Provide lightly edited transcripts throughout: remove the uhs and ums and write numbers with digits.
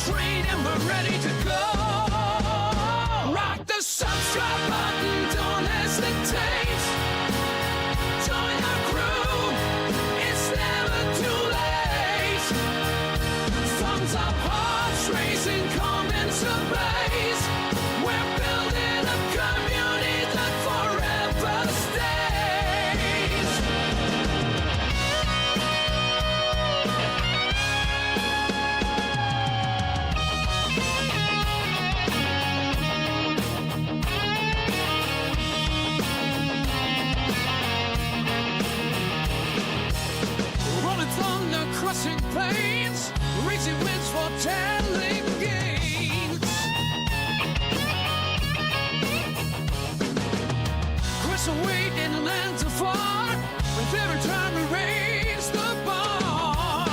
train and we're ready to go. Rock the subscribe button, don't hesitate. Join our crew, it's never too late. Thumbs up, hearts racing, comments ablaze. We're building a community that forever stays. Rolling thunder, crushing plains, racing winds for telling gains. Crystal weight in the lands afar, with every time we raise the bar.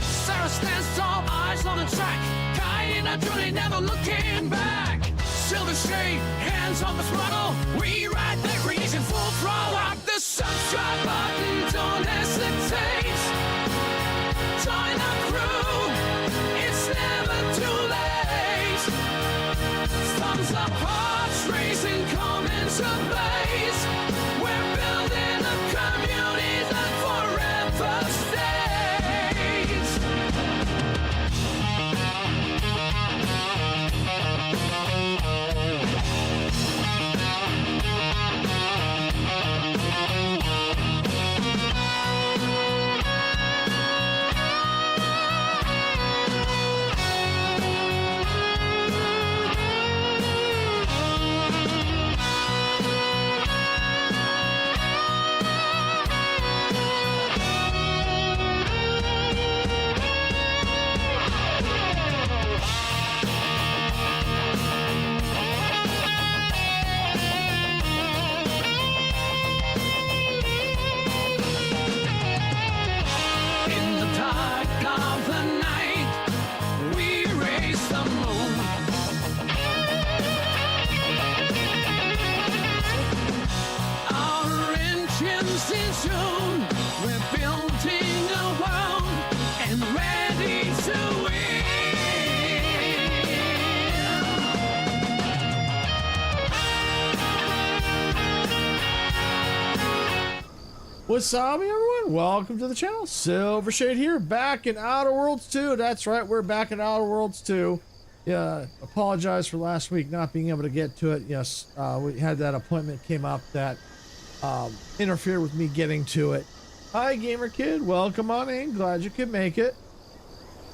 Sarah stands tall, eyes on the track, guiding our journey, never looking back. Silver shade, hands on the throttle, we ride the creation full throttle. Rock the subscribe button, don't hesitate. Join the crew, it's never too late. Thumbs up, hearts racing, comments ablaze. We're building a community that forever stays. In the dark of the night, we raise the moon. Our engines in tune, we're building a world and ready to win. What's up, everyone? Welcome to the channel. Silver Shade here, back in Outer Worlds 2. That's right, we're back in Outer Worlds 2. Yeah, apologize for last week not being able to get to it. Yes, we had that appointment came up that interfered with me getting to it. Hi, Gamer Kid. Welcome on in. Glad you could make it.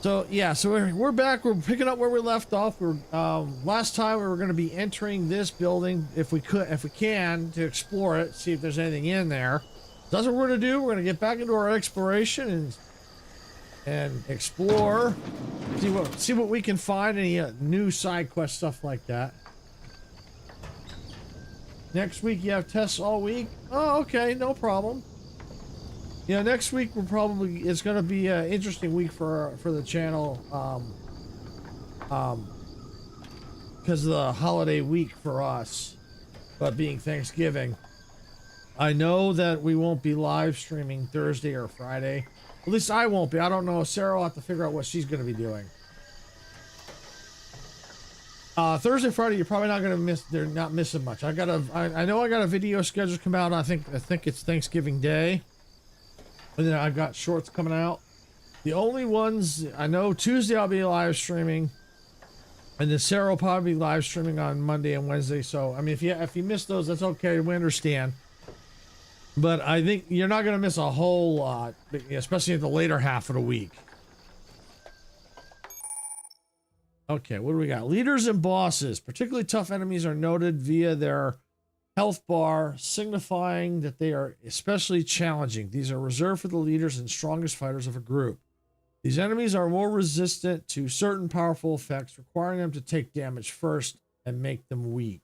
So yeah, so we're back. We're picking up where we left off. We're last time we were going to be entering this building if we can, to explore it, see if there's anything in there. So that's what we're going to do. We're going to get back into our exploration and explore, see what we can find, any new side quest stuff like that. Next week you have tests all week. Oh, okay, no problem. Yeah, next week it's going to be an interesting week for the channel, because of the holiday week for us, but being Thanksgiving. I know that we won't be live streaming Thursday or Friday. At least I won't be. I don't know. Sarah will have to figure out what she's going to be doing. Thursday, Friday, you're probably not going to miss. They're not missing much. I know I got a video schedule come out. I think it's Thanksgiving Day, and then I've got shorts coming out. The only ones I know, Tuesday I'll be live streaming, and then Sarah will probably be live streaming on Monday and Wednesday. So I mean, if you miss those, that's okay. We understand. But I think you're not going to miss a whole lot, especially in the later half of the week. Okay, what do we got? Leaders and bosses. Particularly tough enemies are noted via their health bar, signifying that they are especially challenging. These are reserved for the leaders and strongest fighters of a group. These enemies are more resistant to certain powerful effects, requiring them to take damage first and make them weak.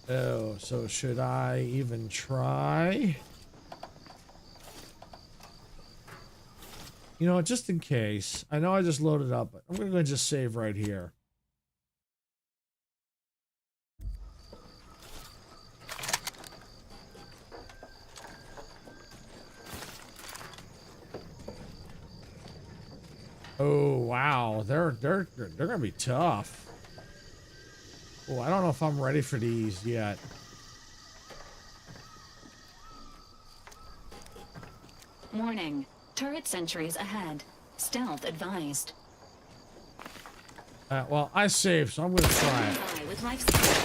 Oh, so should I even try? You know, just in case. I know I just loaded up, but I'm going to just save right here. Oh wow, they're gonna be tough. Oh, I don't know if I'm ready for these yet. Warning. Turret sentries ahead. Stealth advised. Well, I saved, so I'm gonna try it. By with life support.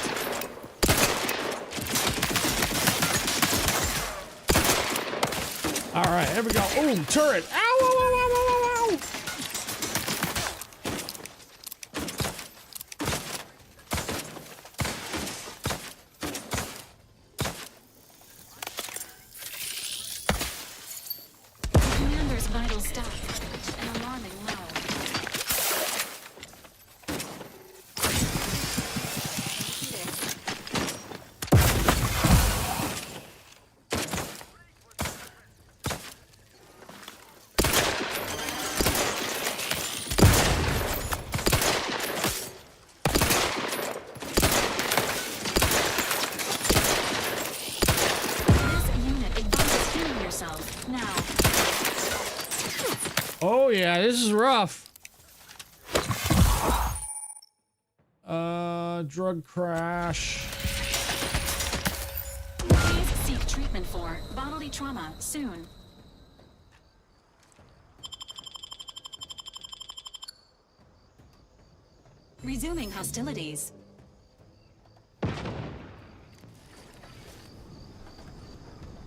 All right, here we go. Oh, turret! Ow! Ow! Ow! Ow! Ow! Ow! Ow! Commander's vital stats. An alarming low. Oh yeah, this is rough. Drug crash. Please seek treatment for bodily trauma soon. Resuming hostilities.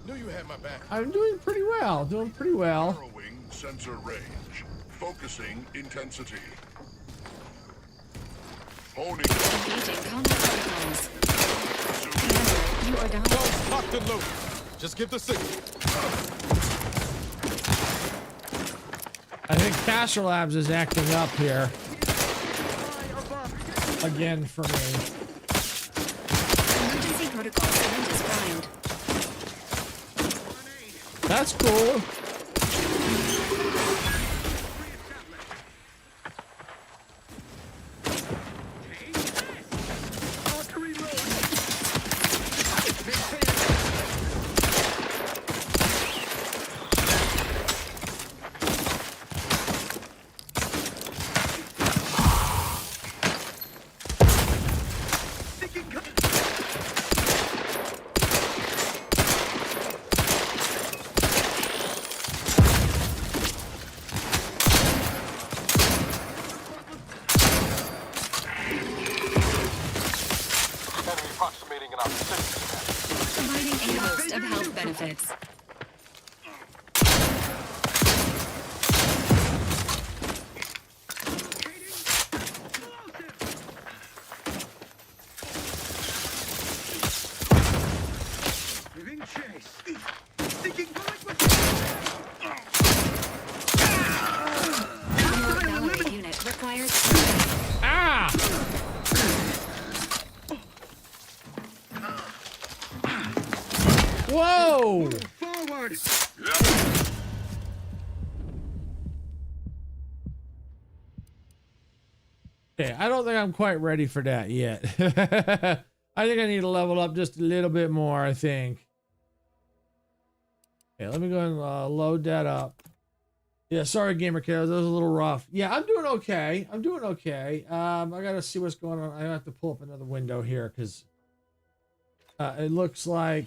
Knew you had my back. I'm doing pretty well. Doing pretty well. Narrowing sensor range. Focusing intensity. Holding. Engaging combat protocols. Commander, you are down. Don't locked and loaded. Just give the signal. I think Castle Labs is acting up here. Again for me. Emergency protocol syringes primed. That's cool. Providing a host of health benefits. Your validate unit requires. Ah! Whoa! Forward. Okay, I don't think I'm quite ready for that yet. I think I need to level up just a little bit more, I think. Okay, let me go and load that up. Yeah, sorry, Gamer Kiddos, that was a little rough. Yeah, I'm doing okay. I'm doing okay. I gotta see what's going on. I have to pull up another window here because it looks like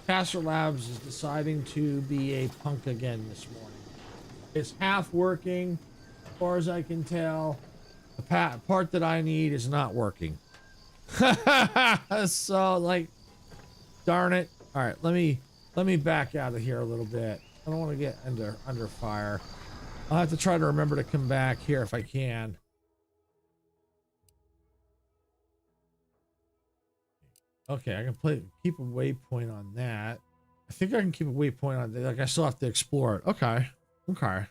Castle Labs is deciding to be a punk again this morning. It's half working, as far as I can tell. The part that I need is not working. So, like, darn it. All right, let me back out of here a little bit. I don't want to get under fire. I'll have to try to remember to come back here if I can. Okay, I can keep a waypoint on that. I think I can keep a waypoint on that. Like, I still have to explore it. Okay. Okay.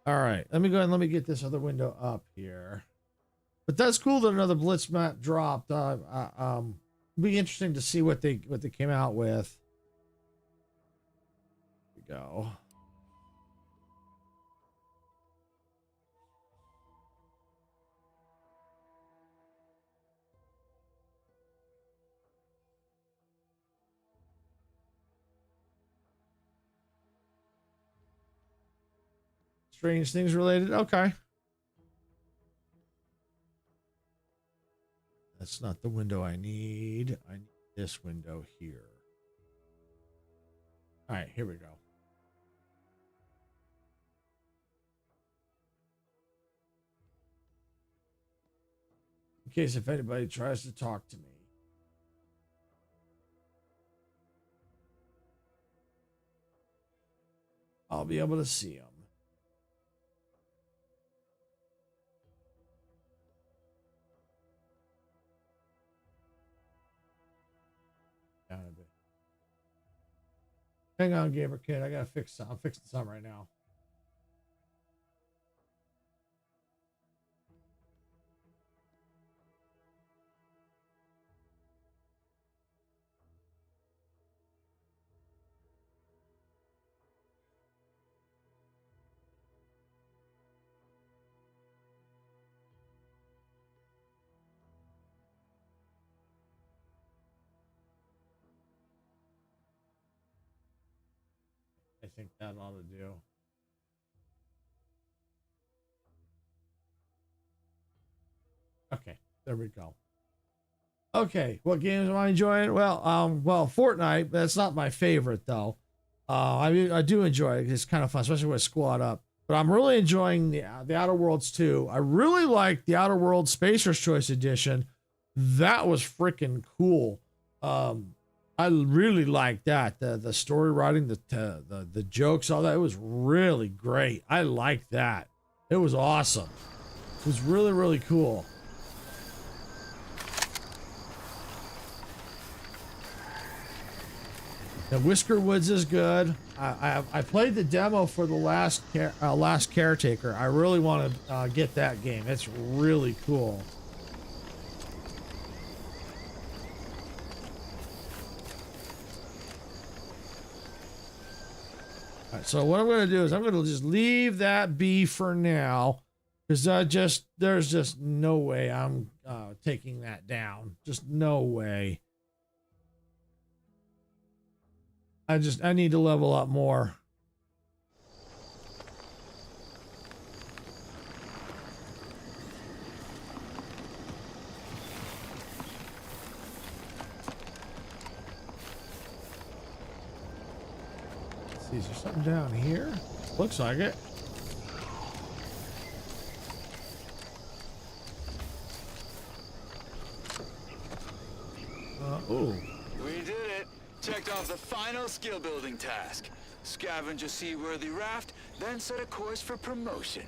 All right. Let me go and let me get this other window up here. But that's cool that another Blitz map dropped. It'd be interesting to see what they came out with. Here we go. Strange things related. Okay. That's not the window I need. I need this window here. All right, here we go. In case if anybody tries to talk to me. I'll be able to see them. Down a bit. Hang on, gamer kid. I gotta fix some. I'm fixing some right now. I think that ought to do. Okay, there we go. Okay, what games am I enjoying? Well, Fortnite. That's not my favorite though. I do enjoy it. It's kind of fun, especially with Squad Up. But I'm really enjoying the Outer Worlds 2. I really like the Outer Worlds Spacer's Choice Edition. That was freaking cool. I really like that. The story writing, the jokes, all that. It was really great. I liked that. It was awesome. It was really, really cool. The Whisker Woods is good. I played the demo for the last Caretaker. I really want to get that game. It's really cool. All right, so what I'm going to do is I'm going to just leave that be for now, because there's just no way I'm taking that down. Just no way. I need to level up more. Let's see, is there something down here? Looks like it. Oh. We did it. Checked off the final skill building task. Scavenge a seaworthy raft, then set a course for promotion.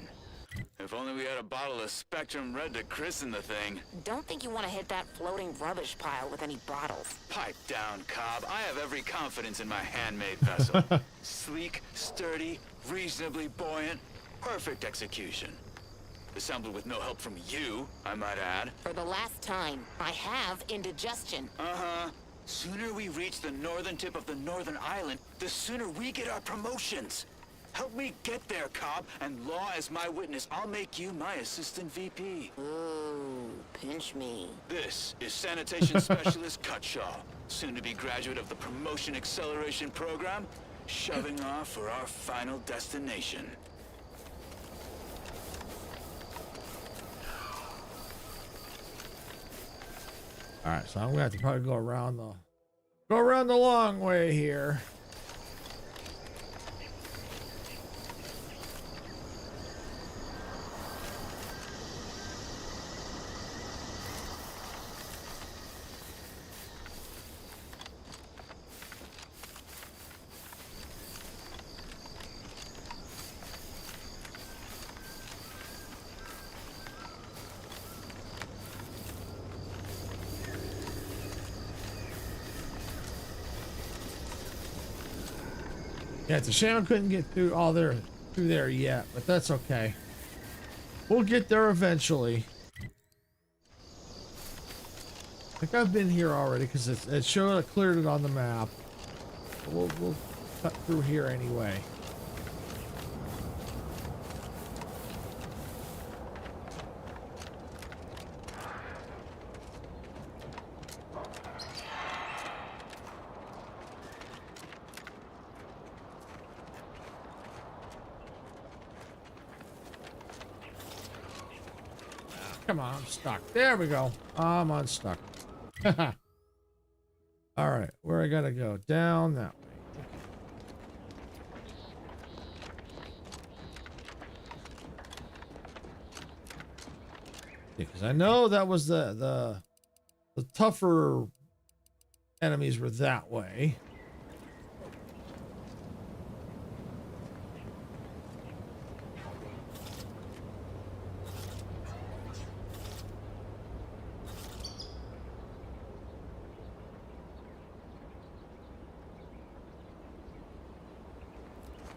If only we had a bottle of Spectrum Red to christen the thing. Don't think you want to hit that floating rubbish pile with any bottles. Pipe down, Cobb. I have every confidence in my handmade vessel. Sleek, sturdy, reasonably buoyant, perfect execution. Assembled with no help from you, I might add. For the last time, I have indigestion. Uh-huh. Sooner we reach the northern tip of the northern island, the sooner we get our promotions. Help me get there, Cobb, and law as my witness, I'll make you my assistant VP. Ooh, pinch me. This is Sanitation Specialist Cutshaw, soon-to-be graduate of the Promotion Acceleration Program, shoving off for our final destination. All right, so I'm gonna have to probably go around the long way here. Yeah, it's a shame I couldn't get through through there yet, but that's okay. We'll get there eventually. I think I've been here already because it showed I cleared it on the map. We'll cut through here anyway. come on, I'm stuck. There we go. I'm unstuck. All right, where I gotta go? Down that way. Because I know that was the tougher enemies were that way.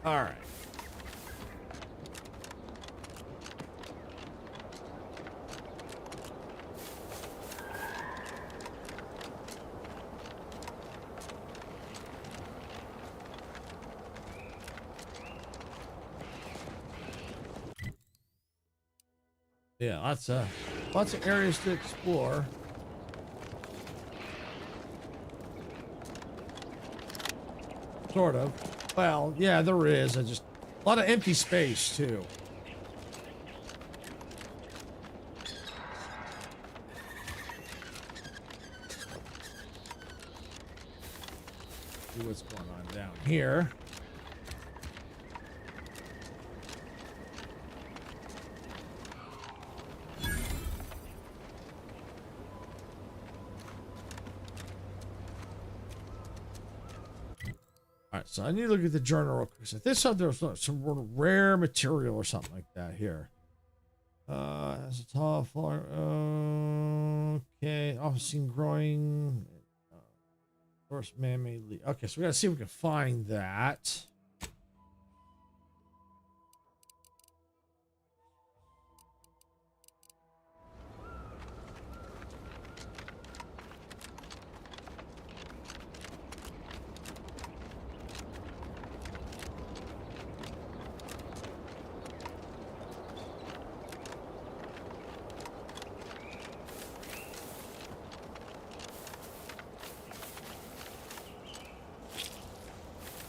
All right. Yeah, lots of areas to explore. Sort of. Well, yeah, there is. A lot of empty space too. See what's going on down here. All right, so I need to look at the journal real quick. So this time there was some rare material or something like that here. As a tall flower. Okay, often seen growing. Source man-made leaf. Okay, so we gotta see if we can find that.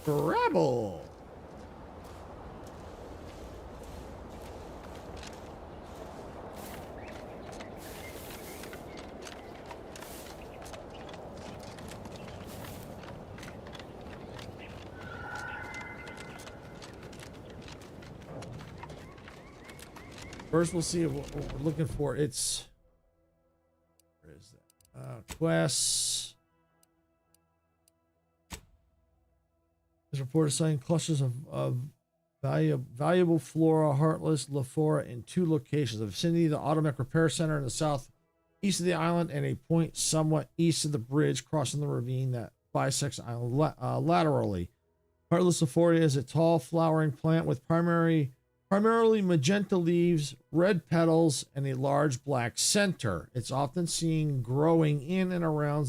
Rebel. First, we'll see what we're looking for. It's where is that? Quests. Is reported sighting clusters of valuable flora, heartless flora in 2 locations: the vicinity of the automatic repair center in the southeast of the island, and a point somewhat east of the bridge crossing the ravine that bisects the island laterally. Heartless Euphoria is a tall flowering plant with primarily magenta leaves, red petals, and a large black center. It's often seen growing in and around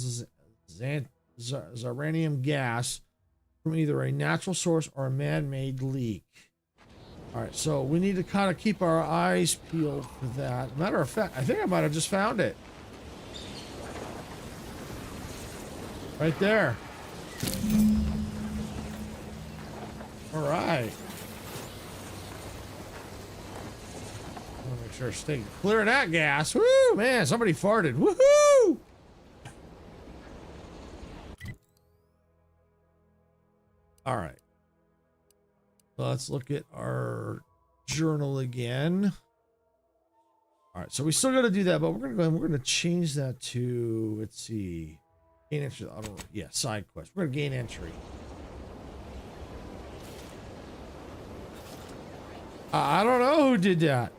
Ziranium gas from either a natural source or a man-made leak. All right, so we need to kind of keep our eyes peeled for that. Matter of fact, I think I might have just found it. Right there. All right. Make sure to stay clear of that gas. Woo, man, somebody farted. Woohoo! All right. So let's look at our journal again. All right, so we still got to do that, but we're gonna go ahead and we're gonna change that to, let's see, gain entry. Yeah, side quest. We're gonna gain entry. I don't know who did that.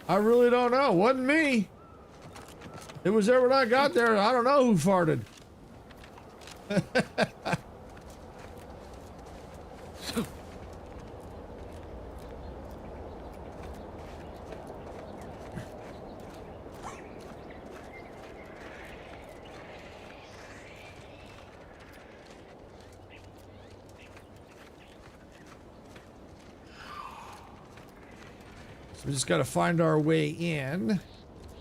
I really don't know. Wasn't me. It was there when I got there. I don't know who farted. So we just got to find our way in.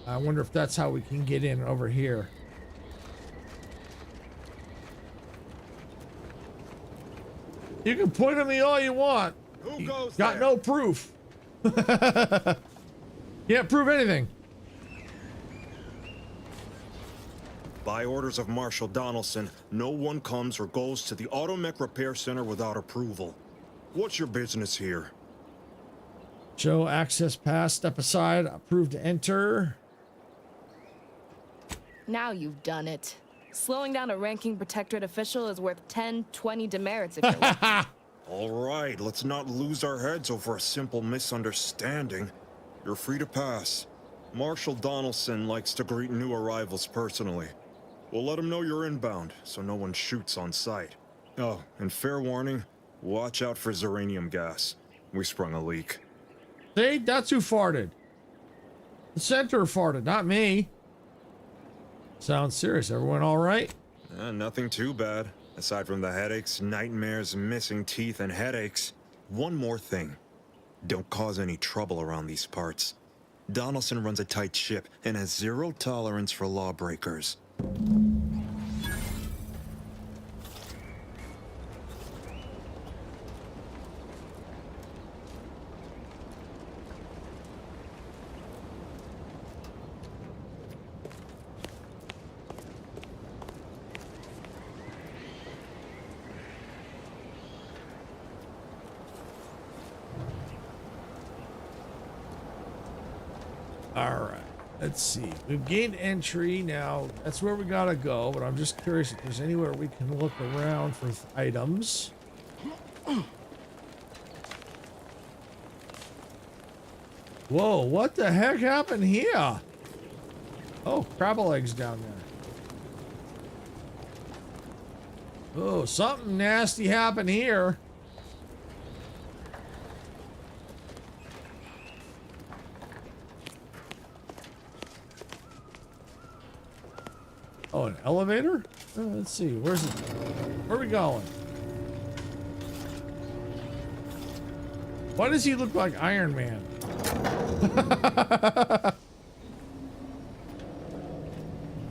I wonder if that's how we can get in over here. You can point at me all you want. Who goes Got there? no proof. Can't prove anything. By orders of Marshal Donaldson, no one comes or goes to the Automech Repair Center without approval. What's your business here? Show access pass, step aside, approved to enter. Now you've done it. Slowing down a ranking protectorate official is worth 10, 20 demerits if you're lucky. All right, let's not lose our heads over a simple misunderstanding. You're free to pass. Marshal Donaldson likes to greet new arrivals personally. We'll let him know you're inbound, so no one shoots on sight. Oh, and fair warning, watch out for xeranium gas. We sprung a leak. See, that's who farted. The center farted, not me. Sounds serious. Everyone all right? Nothing too bad. Aside from the headaches, nightmares, missing teeth, and headaches. One more thing. Don't cause any trouble around these parts. Donaldson runs a tight ship and has zero tolerance for lawbreakers. All right. Let's see. We've gained entry now. That's where we gotta go, but I'm just curious if there's anywhere we can look around for items. Whoa, what the heck happened here? Oh, crabble eggs down there. Oh, something nasty happened here. Oh, an elevator? Let's see. Where's it? Where are we going? Why does he look like Iron Man?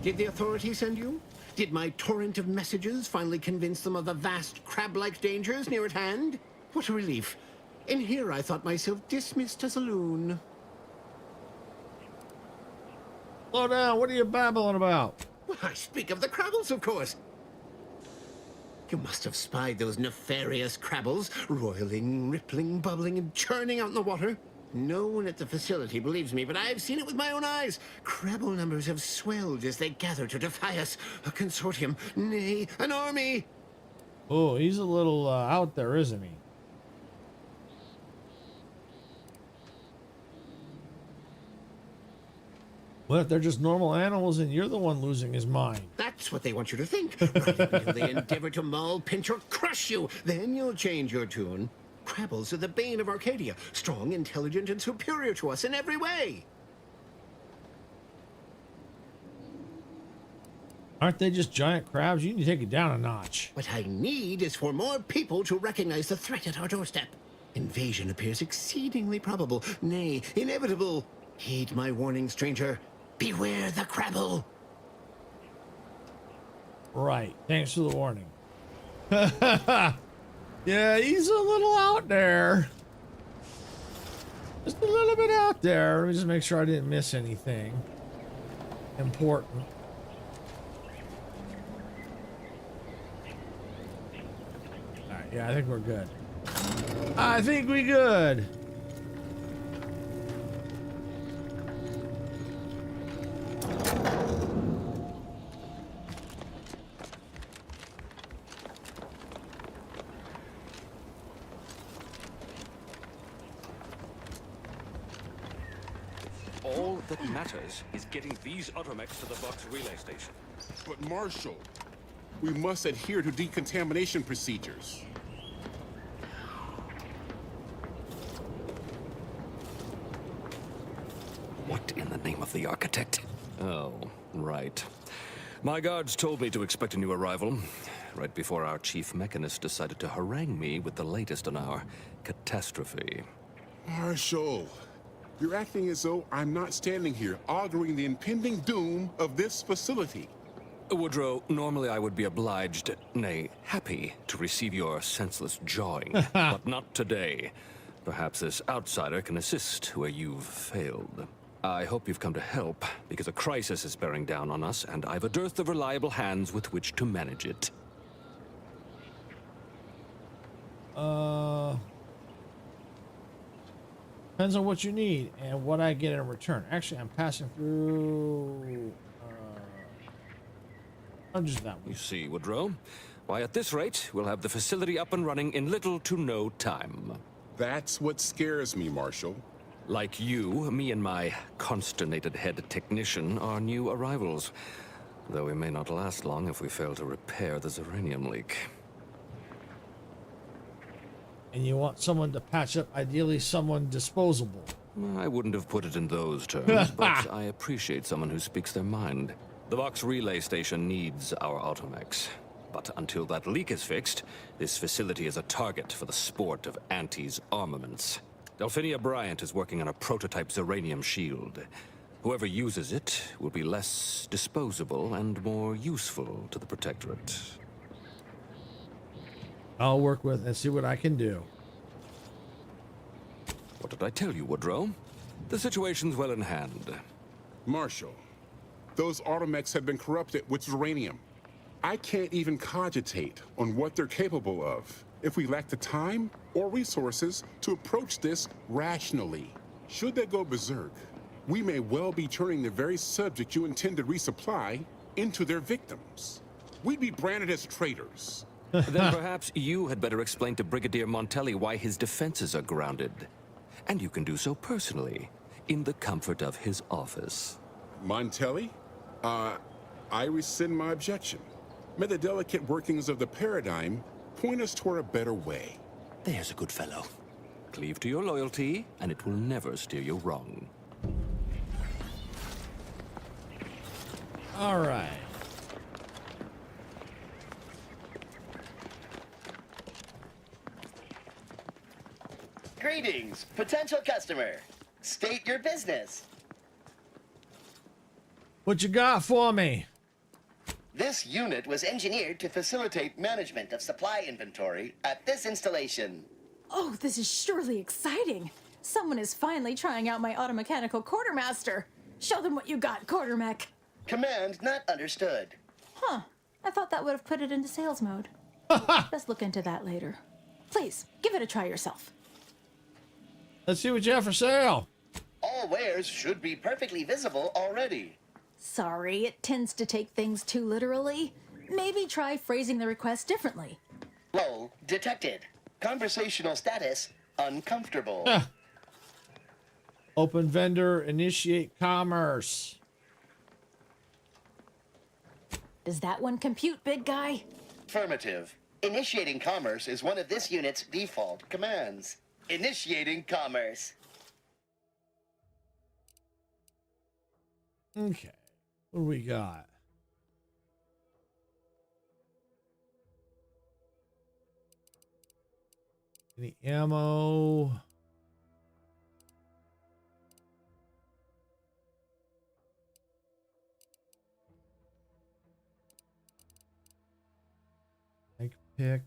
Did the authorities send you? Did my torrent of messages finally convince them of the vast crab-like dangers near at hand? What a relief. In here I thought myself dismissed as a loon. Slow down. What are you babbling about? Well, I speak of the crabbles, of course. You must have spied those nefarious crabbles, roiling, rippling, bubbling, and churning out in the water. No one at the facility believes me, but I've seen it with my own eyes. Crabble numbers have swelled as they gather to defy us. A consortium, nay, an army. Oh, he's a little out there, isn't he? What if they're just normal animals and you're the one losing his mind? That's what they want you to think. Right up until they endeavor to maul, pinch, or crush you. Then you'll change your tune. Crabbles are the bane of Arcadia. Strong, intelligent, and superior to us in every way. Aren't they just giant crabs? You need to take it down a notch. What I need is for more people to recognize the threat at our doorstep. Invasion appears exceedingly probable, nay, inevitable. Heed my warning, stranger. Beware the crabble. Right. Thanks for the warning. Yeah, he's a little out there. Just a little bit out there. Let me just make sure I didn't miss anything important. All right, yeah, I think we're good. I think we good. All that matters is getting these automechs to the box relay station. But Marshal, we must adhere to decontamination procedures. What in the name of the architect? Oh, right. My guards told me to expect a new arrival, right before our chief mechanist decided to harangue me with the latest on our catastrophe. Marshal, you're acting as though I'm not standing here auguring the impending doom of this facility. Woodrow, normally I would be obliged, nay, happy, to receive your senseless jawing, but not today. Perhaps this outsider can assist where you've failed. I hope you've come to help, because a crisis is bearing down on us, and I've a dearth of reliable hands with which to manage it. Depends on what you need and what I get in return. Actually, I'm passing through. I'll just that one. You see, Woodrow? Why, at this rate, we'll have the facility up and running in little to no time. That's what scares me, Marshal. Like you, me and my consternated head technician are new arrivals. Though we may not last long if we fail to repair the uranium leak. And you want someone to patch up, ideally someone disposable. I wouldn't have put it in those terms, but I appreciate someone who speaks their mind. The Vox relay station needs our automechs. But until that leak is fixed, this facility is a target for the sport of Auntie's armaments. Delphinia Bryant is working on a prototype Zeranium shield. Whoever uses it will be less disposable and more useful to the Protectorate. I'll work with and see what I can do. What did I tell you, Woodrow? The situation's well in hand. Marshal, those automechs have been corrupted with uranium. I can't even cogitate on what they're capable of if we lack the time or resources to approach this rationally. Should they go berserk, we may well be turning the very subject you intend to resupply into their victims. We'd be branded as traitors. Then perhaps you had better explain to Brigadier Montelli why his defenses are grounded. And you can do so personally, in the comfort of his office. Montelli? I rescind my objection. May the delicate workings of the paradigm point us toward a better way. There's a good fellow. Cleave to your loyalty, and it will never steer you wrong. All right. Greetings, potential customer. State your business. What you got for me? This unit was engineered to facilitate management of supply inventory at this installation. Oh, this is surely exciting. Someone is finally trying out my automechanical quartermaster. Show them what you got, quartermech. Command not understood. Huh. I thought that would have put it into sales mode. Let's look into that later. Please, give it a try yourself. Let's see what you have for sale. All wares should be perfectly visible already. Sorry, it tends to take things too literally. Maybe try phrasing the request differently. Lull detected. Conversational status uncomfortable. Open vendor, initiate commerce. Does that one compute, big guy? Affirmative. Initiating commerce is one of this unit's default commands. Initiating commerce. Okay. What do we got? Any ammo? Tank pick.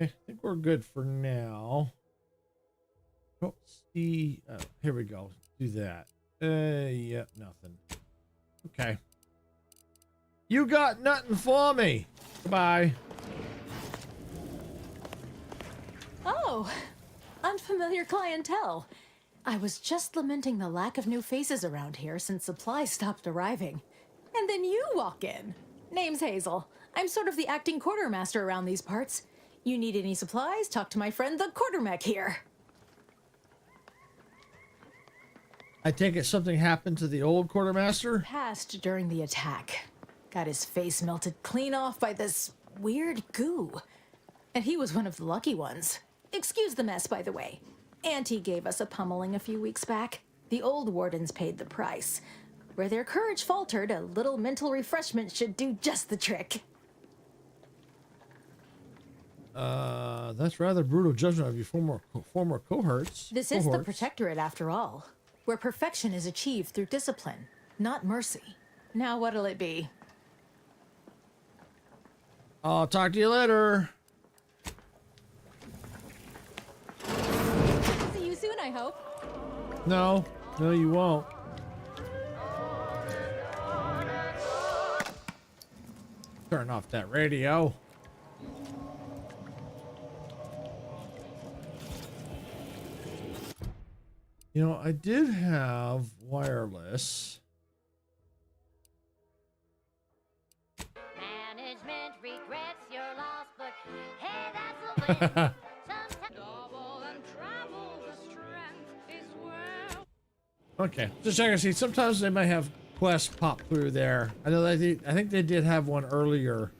Okay, I think we're good for now. Don't see. Oh, here we go. Do that. Yep, nothing. Okay. You got nothing for me. Goodbye. Oh, unfamiliar clientele. I was just lamenting the lack of new faces around here since supplies stopped arriving. And then you walk in. Name's Hazel. I'm sort of the acting quartermaster around these parts. You need any supplies? Talk to my friend the quartermech here. I take it something happened to the old quartermaster? Passed during the attack. Got his face melted clean off by this weird goo. And he was one of the lucky ones. Excuse the mess, by the way. Auntie gave us a pummeling a few weeks back. The old wardens paid the price. Where their courage faltered, a little mental refreshment should do just the trick. That's rather brutal judgment of your former cohorts. This is the Protectorate, after all, where perfection is achieved through discipline, not mercy. Now what'll it be? I'll talk to you later. See you soon, I hope. No, no, you won't. Turn off that radio. You know, I did have wireless. Management regrets your loss, but hey, that's the way. Double and travel, the strength is well. Okay, just checking to see. Sometimes they might have quests pop through there. I know I think they did have one earlier.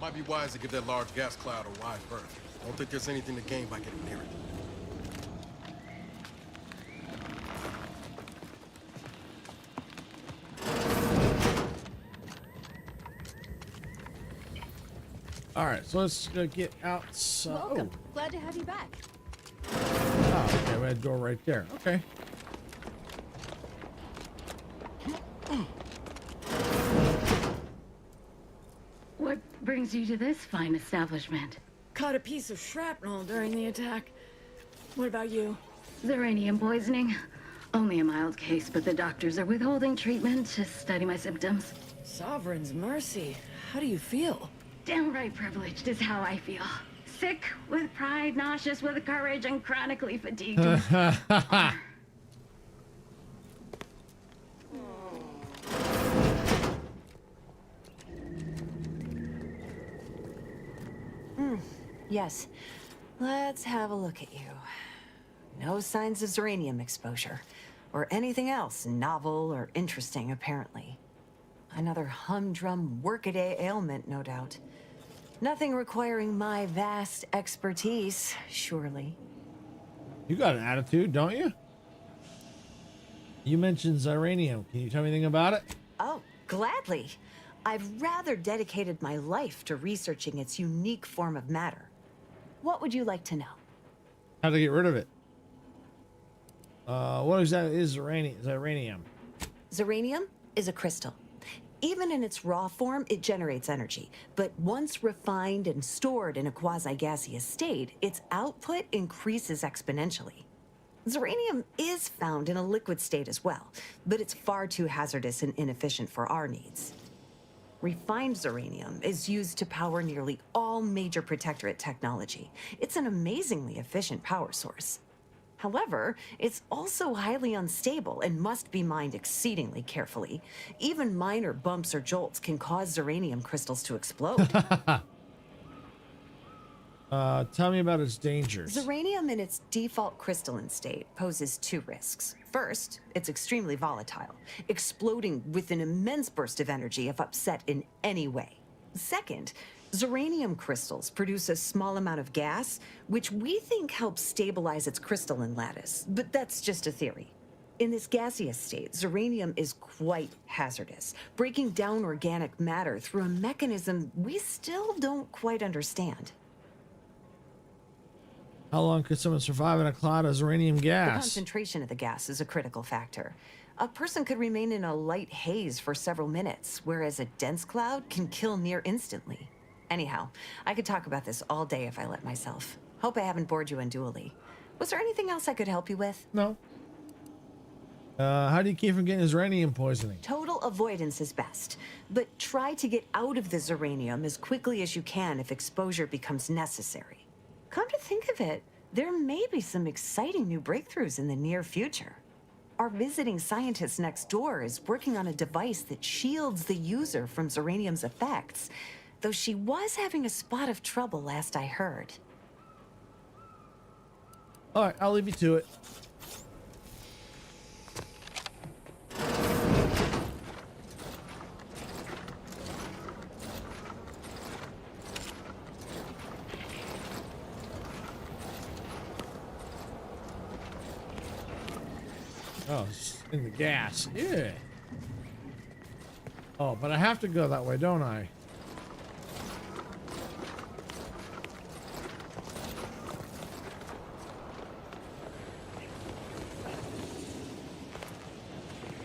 Might be wise to give that large gas cloud a wide berth. I don't think there's anything to gain by getting near it. All right, so let's get outside. Welcome. Glad to have you back. Oh, okay, we had a door right there. Okay. What brings you to this fine establishment? Caught a piece of shrapnel during the attack. What about you? Uranium poisoning. Only a mild case, but the doctors are withholding treatment to study my symptoms. Sovereign's mercy. How do you feel? Downright privileged is how I feel. Sick with pride, nauseous with courage, and chronically fatigued. Yes. Let's have a look at you. No signs of uranium exposure, or anything else novel or interesting, apparently. Another humdrum workaday ailment, no doubt. Nothing requiring my vast expertise, surely. You got an attitude, don't you? You mentioned uranium. Can you tell me anything about it? Oh, gladly. I've rather dedicated my life to researching its unique form of matter. What would you like to know? How to get rid of it? What exactly is uranium? Uranium is a crystal. Even in its raw form, it generates energy. But once refined and stored in a quasi-gaseous state, its output increases exponentially. Uranium is found in a liquid state as well, but it's far too hazardous and inefficient for our needs. Refined uranium is used to power nearly all major Protectorate technology. It's an amazingly efficient power source. However, it's also highly unstable and must be mined exceedingly carefully. Even minor bumps or jolts can cause uranium crystals to explode. Tell me about its dangers. Uranium in its default crystalline state poses two risks. First, it's extremely volatile, exploding with an immense burst of energy if upset in any way. Second, uranium crystals produce a small amount of gas, which we think helps stabilize its crystalline lattice, but that's just a theory. In this gaseous state, uranium is quite hazardous, breaking down organic matter through a mechanism we still don't quite understand. How long could someone survive in a cloud of uranium The gas? concentration of the gas is a critical factor. A person could remain in a light haze for several minutes, whereas a dense cloud can kill near instantly. Anyhow, I could talk about this all day if I let myself. Hope I haven't bored you unduly. Was there anything else I could help you with? No. How do you keep from getting uranium poisoning? Total avoidance is best, but try to get out of the uranium as quickly as you can if exposure becomes necessary. Come to think of it, there may be some exciting new breakthroughs in the near future. Our visiting scientist next door is working on a device that shields the user from uranium's effects, though she was having a spot of trouble last I heard. All right, I'll leave you to it. Oh, it's in the gas. Yeah. Oh, but I have to go that way, don't I?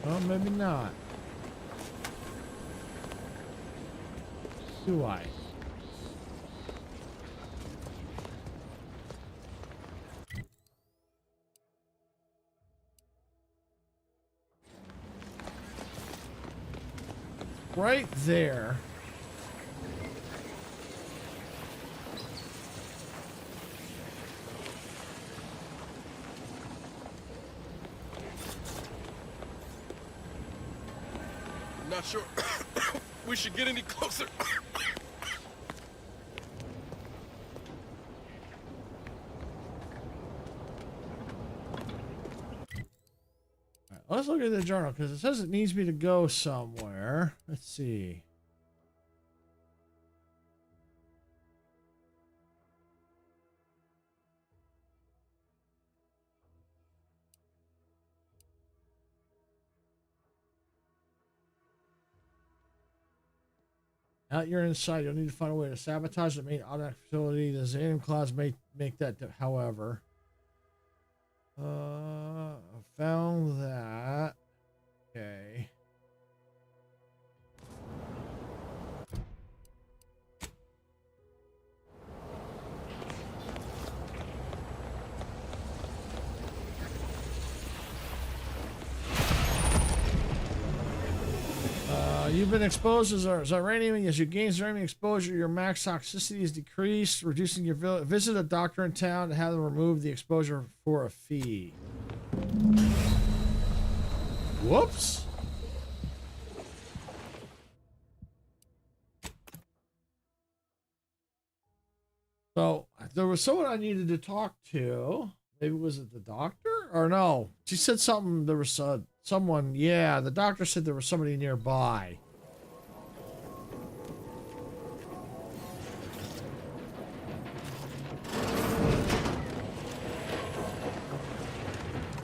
Oh, maybe not. Do I? Right there. Not sure we should get any closer. Let's look at the journal because it says it needs me to go somewhere. Let's see. Out you're inside, you'll need to find a way to sabotage the main automatic facility. The Xanium clouds may make that, however. I found that. Okay. You've been exposed as uranium. As you gain uranium exposure, your max toxicity is decreased, reducing your visit a doctor in town to have them remove the exposure for a fee. Whoops. So there was someone I needed to talk to. Maybe was it the doctor? Or no? She said something. There was someone. Yeah, the doctor said there was somebody nearby.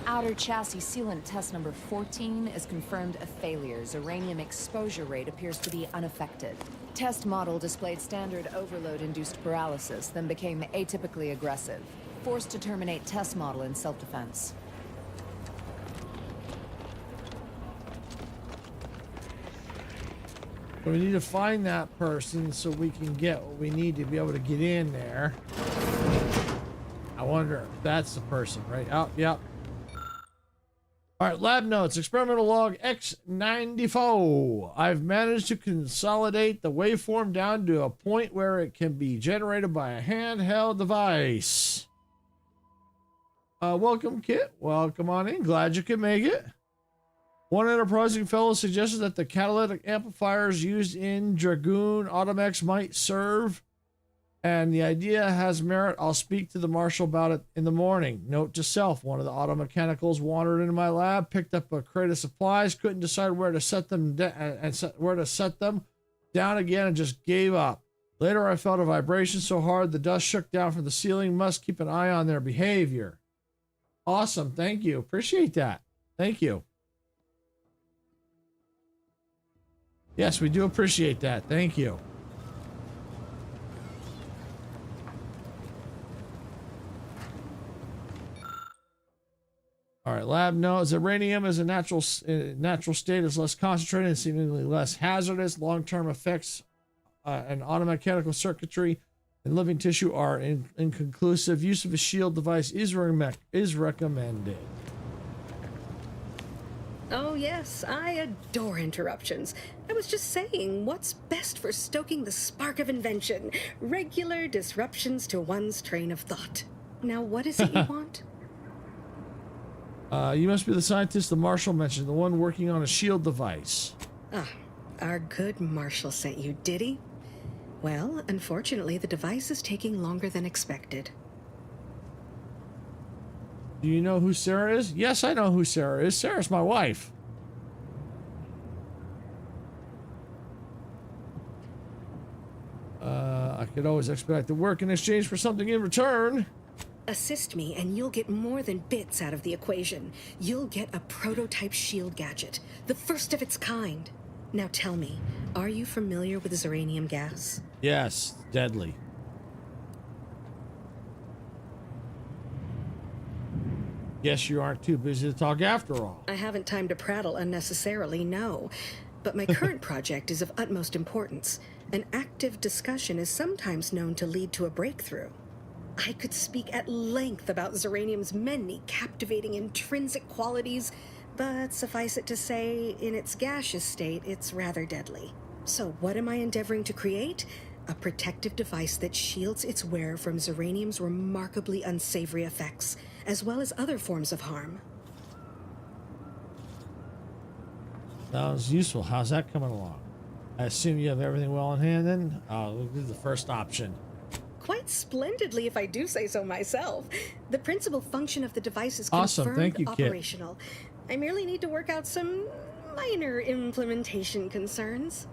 Outer chassis sealant test number 14 is confirmed a failure. Uranium exposure rate appears to be unaffected. Test model displayed standard overload-induced paralysis, then became atypically aggressive. Forced to terminate test model in self-defense. So we need to find that person so we can get what we need to be able to get in there. I wonder if that's the person, right? Oh, yep. All right, lab notes, experimental log X94. I've managed to consolidate the waveform down to a point where it can be generated by a handheld device. Welcome, Kit. Welcome on in. Glad you could make it. One enterprising fellow suggested that the catalytic amplifiers used in Dragoon Automex might serve, and the idea has merit. I'll speak to the marshal about it in the morning. Note to self, one of the auto mechanicals wandered into my lab, picked up a crate of supplies, couldn't decide where to set them down again, and just gave up. Later, I felt a vibration so hard the dust shook down from the ceiling. Must keep an eye on their behavior. Awesome. Thank you. Appreciate that. Thank you. Yes, we do appreciate that. Thank you. All right, lab knows uranium is a natural state is less concentrated and seemingly less hazardous. Long-term effects and automechanical circuitry and living tissue are inconclusive. Use of a shield device is recommended. Oh yes, I adore interruptions. I was just saying, what's best for stoking the spark of invention? Regular disruptions to one's train of thought. Now what is it you want? You must be the scientist the Marshal mentioned, the one working on a shield device. Ah, our good Marshal sent you, did he? Well, unfortunately, the device is taking longer than expected. Do you know who Sarah is? Yes, I know who Sarah is. Sarah's my wife. I could always expect the work in exchange for something in return. Assist me, and you'll get more than bits out of the equation. You'll get a prototype shield gadget, the first of its kind. Now tell me, are you familiar with ziranium gas? Yes, deadly. Guess you aren't too busy to talk after all. I haven't time to prattle unnecessarily, no. But my current project is of utmost importance. An active discussion is sometimes known to lead to a breakthrough. I could speak at length about ziranium's many captivating intrinsic qualities, but suffice it to say, in its gaseous state, it's rather deadly. So what am I endeavoring to create? A protective device that shields its wearer from ziranium's remarkably unsavory effects, as well as other forms of harm. Sounds useful. How's that coming along? I assume you have everything well in hand then? This is the first option. Quite splendidly, if I do say so myself. The principal function of the device is Awesome. confirmed Thank you, Kit. operational. I merely need to work out some minor implementation concerns.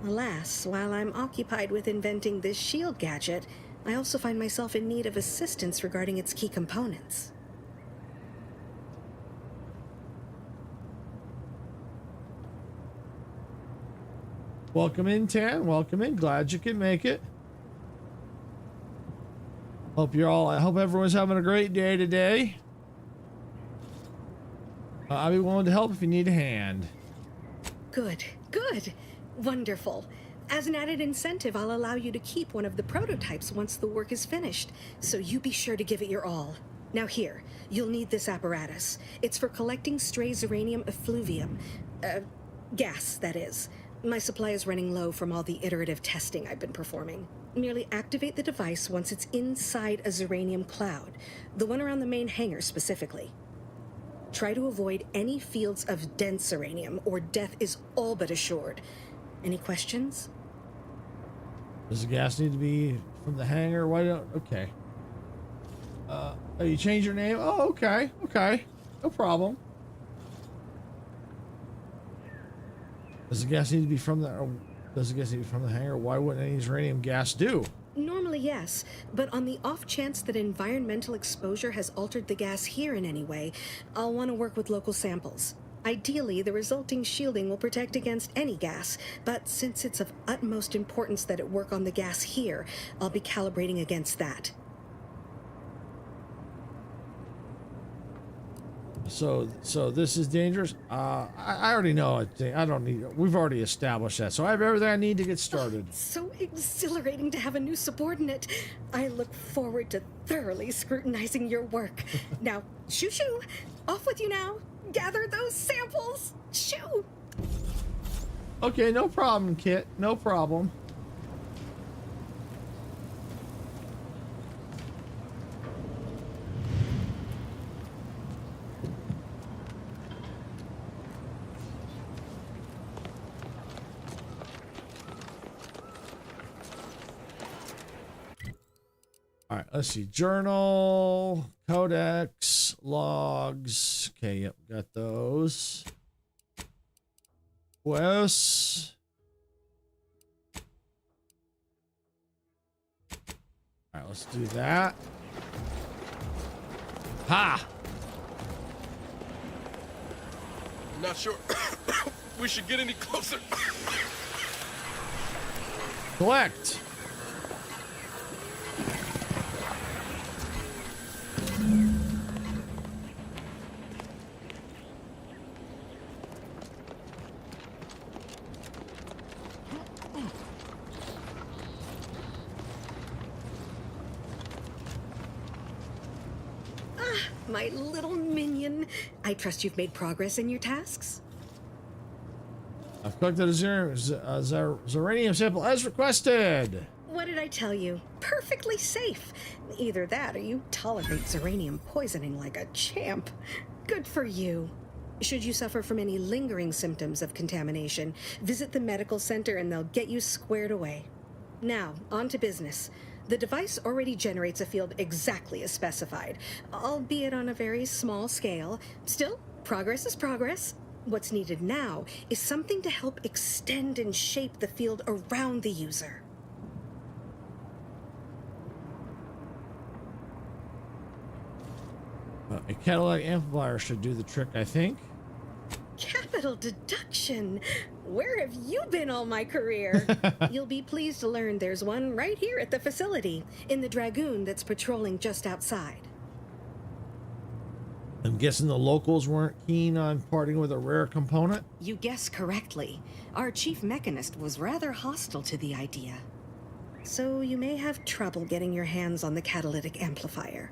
Alas, while I'm occupied with inventing this shield gadget, I also find myself in need of assistance regarding its key components. Welcome in, Tan. Welcome in. Glad you could make it. I hope everyone's having a great day today. I'll be willing to help if you need a hand. Good, good, wonderful. As an added incentive, I'll allow you to keep one of the prototypes once the work is finished, so you be sure to give it your all. Now here, you'll need this apparatus. It's for collecting stray ziranium effluvium. Gas, that is. My supply is running low from all the iterative testing I've been performing. Merely activate the device once it's inside a ziranium cloud, the one around the main hangar specifically. Try to avoid any fields of dense ziranium, or death is all but assured. Any questions? Does the gas need to be from the hangar? Why don't... Okay. Oh, you changed your name? Oh, okay. Okay. No problem. Does the gas need to be from the... Or does the gas need to be from the hangar? Why wouldn't any uranium gas do? Normally, yes, but on the off chance that environmental exposure has altered the gas here in any way, I'll want to work with local samples. Ideally, the resulting shielding will protect against any gas, but since it's of utmost importance that it work on the gas here, I'll be calibrating against that. So this is dangerous. I already know it. I don't need. We've already established that. So I have everything I need to get started. So exhilarating to have a new subordinate. I look forward to thoroughly scrutinizing your work. Now, shoo shoo, off with you now. Gather those samples. Shoo. Okay, no problem, Kit. No problem. All right, let's see. Journal, codex, logs. Okay, yep, got those. Quests. All right, let's do that. Ha! I'm not sure we should get any closer. Collect. My little minion. I trust you've made progress in your tasks? I've collected a ziranium sample as requested. What did I tell you? Perfectly safe. Either that or you tolerate ziranium poisoning like a champ. Good for you. Should you suffer from any lingering symptoms of contamination, visit the medical center and they'll get you squared away. Now, on to business. The device already generates a field exactly as specified, albeit on a very small scale. Still, progress is progress. What's needed now is something to help extend and shape the field around the user. A Cadillac amplifier should do the trick, I think. Capital deduction. Where have you been all my career? You'll be pleased to learn there's one right here at the facility, in the Dragoon that's patrolling just outside. I'm guessing the locals weren't keen on parting with a rare component. You guessed correctly. Our chief mechanist was rather hostile to the idea. So you may have trouble getting your hands on the catalytic amplifier.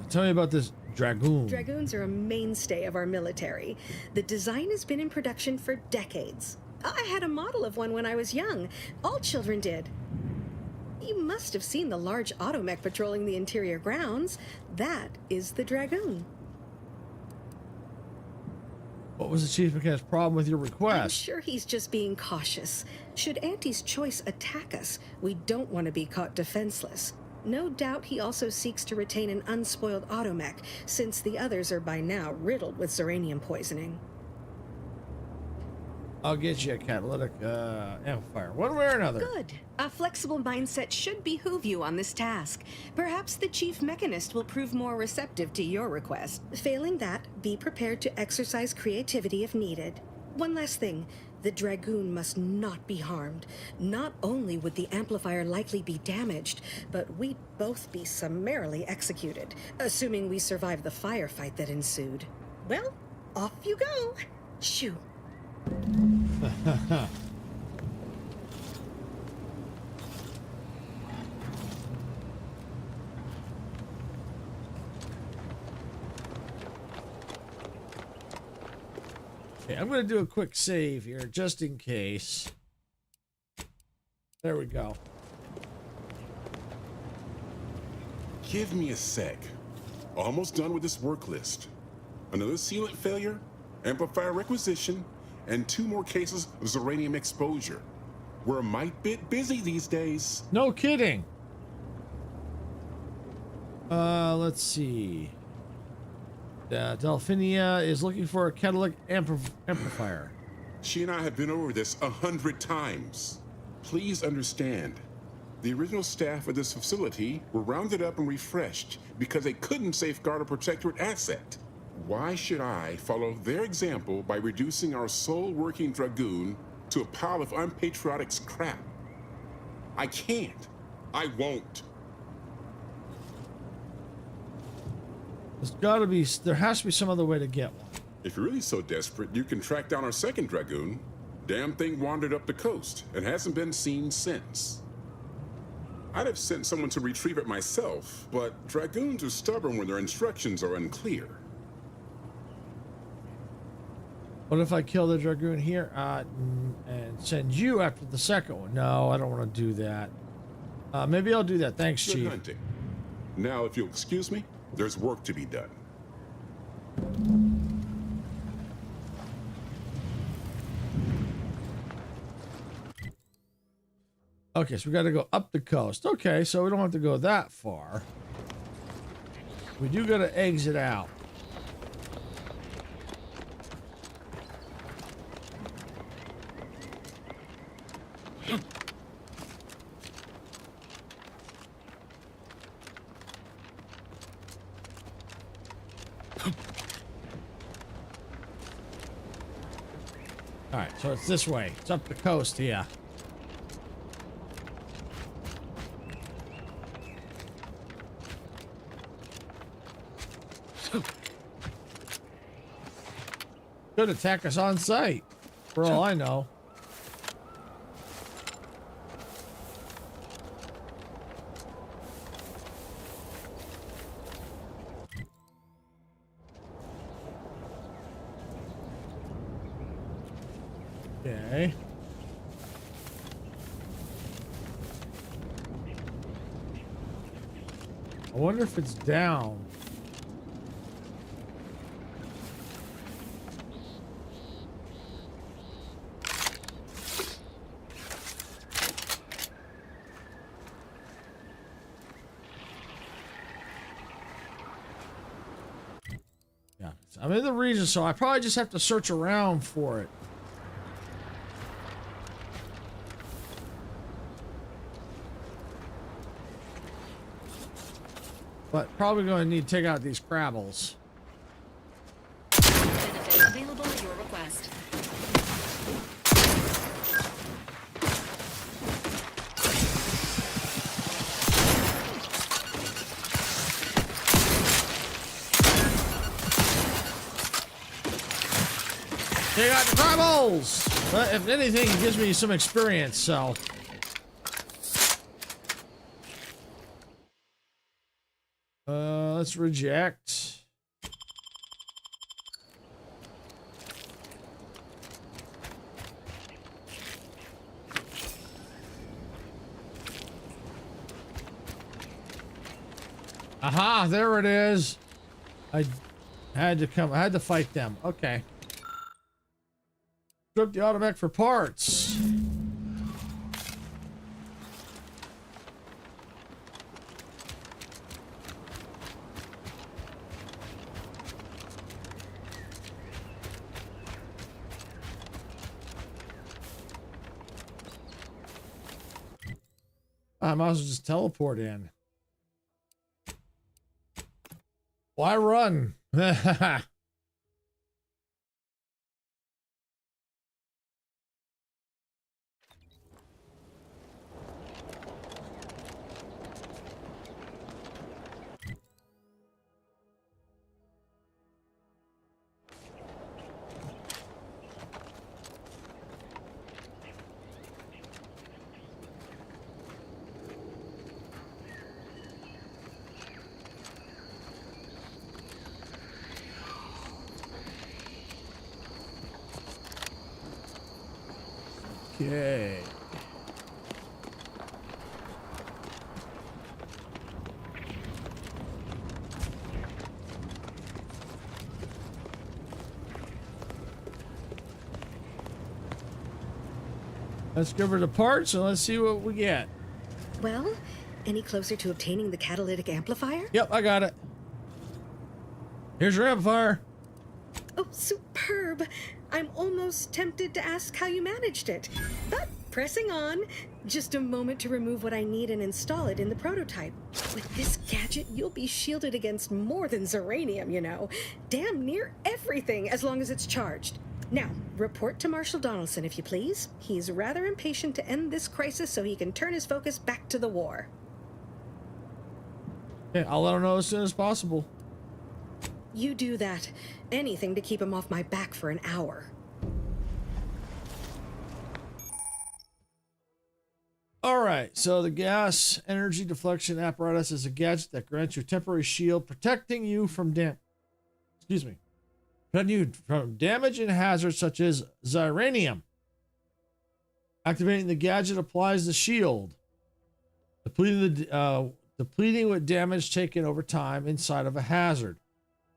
Tell me about this Dragoon. Dragoons are a mainstay of our military. The design has been in production for decades. I had a model of one when I was young. All children did. You must have seen the large automech patrolling the interior grounds. That is the Dragoon. What was the chief mechanist's problem with your I'm request? sure he's just being cautious. Should Auntie's choice attack us, we don't want to be caught defenseless. No doubt he also seeks to retain an unspoiled automech, since the others are by now riddled with zeranium poisoning. I'll get you a catalytic amplifier, one way or another. Good. A flexible mindset should behoove you on this task. Perhaps the chief mechanist will prove more receptive to your request. Failing that, be prepared to exercise creativity if needed. One last thing. The Dragoon must not be harmed. Not only would the amplifier likely be damaged, but we'd both be summarily executed, assuming we survive the firefight that ensued. Well, off you go. Shoo. Okay, I'm going to do a quick save here, just in case. There we go. Give me a sec. Almost done with this work list. Another sealant failure, amplifier requisition, and 2 more cases of zeranium exposure. We're a mite bit busy these days. No kidding. Let's see. Delphinia is looking for a catalytic amplifier. She and I have been over this 100 times. Please understand, the original staff of this facility were rounded up and refreshed because they couldn't safeguard a protectorate asset. Why should I follow their example by reducing our sole working Dragoon to a pile of unpatriotic scrap? I can't. I won't. There has to be some other way to get one. If you're really so desperate, you can track down our second Dragoon. Damn thing wandered up the coast and hasn't been seen since. I'd have sent someone to retrieve it myself, but Dragoons are stubborn when their instructions are unclear. What if I kill the Dragoon here and send you after the second one? No, I don't want to do that. Maybe I'll do that. Thanks, Good Chief. hunting. Now, if you'll excuse me, there's work to be done. Okay, so we got to go up the coast. Okay, so we don't have to go that far. We do got to exit out. All right, so it's this way. It's up the coast here. Could attack us on sight, for all I know. Okay. I wonder if it's down. Yeah, I'm in the region, so I probably just have to search around for it. But probably going to need to take out these crabbles. Benefit available at your request. Take out the crabbles! But if anything, it gives me some experience, so. Let's reject. Aha, there it is. I had to fight them. Okay. Took the automatic for parts. I might as well just teleport in. Why run? Okay. Let's give her the parts and let's see what we get. Well, any closer to obtaining the catalytic amplifier? Yep, I got it. Here's your amplifier. Oh, superb. I'm almost tempted to ask how you managed it. But pressing on, just a moment to remove what I need and install it in the prototype. With this gadget, you'll be shielded against more than Zeranium, you know. Damn near everything, as long as it's charged. Now, report to Marshal Donaldson, if you please. He's rather impatient to end this crisis so he can turn his focus back to the war. Okay, I'll let him know as soon as possible. You do that. Anything to keep him off my back for an hour. All right, so the gas energy deflection apparatus is a gadget that grants you a temporary shield, protecting you from protecting you from damage and hazards such as Zeranium. Activating the gadget applies the shield, depleting with damage taken over time inside of a hazard.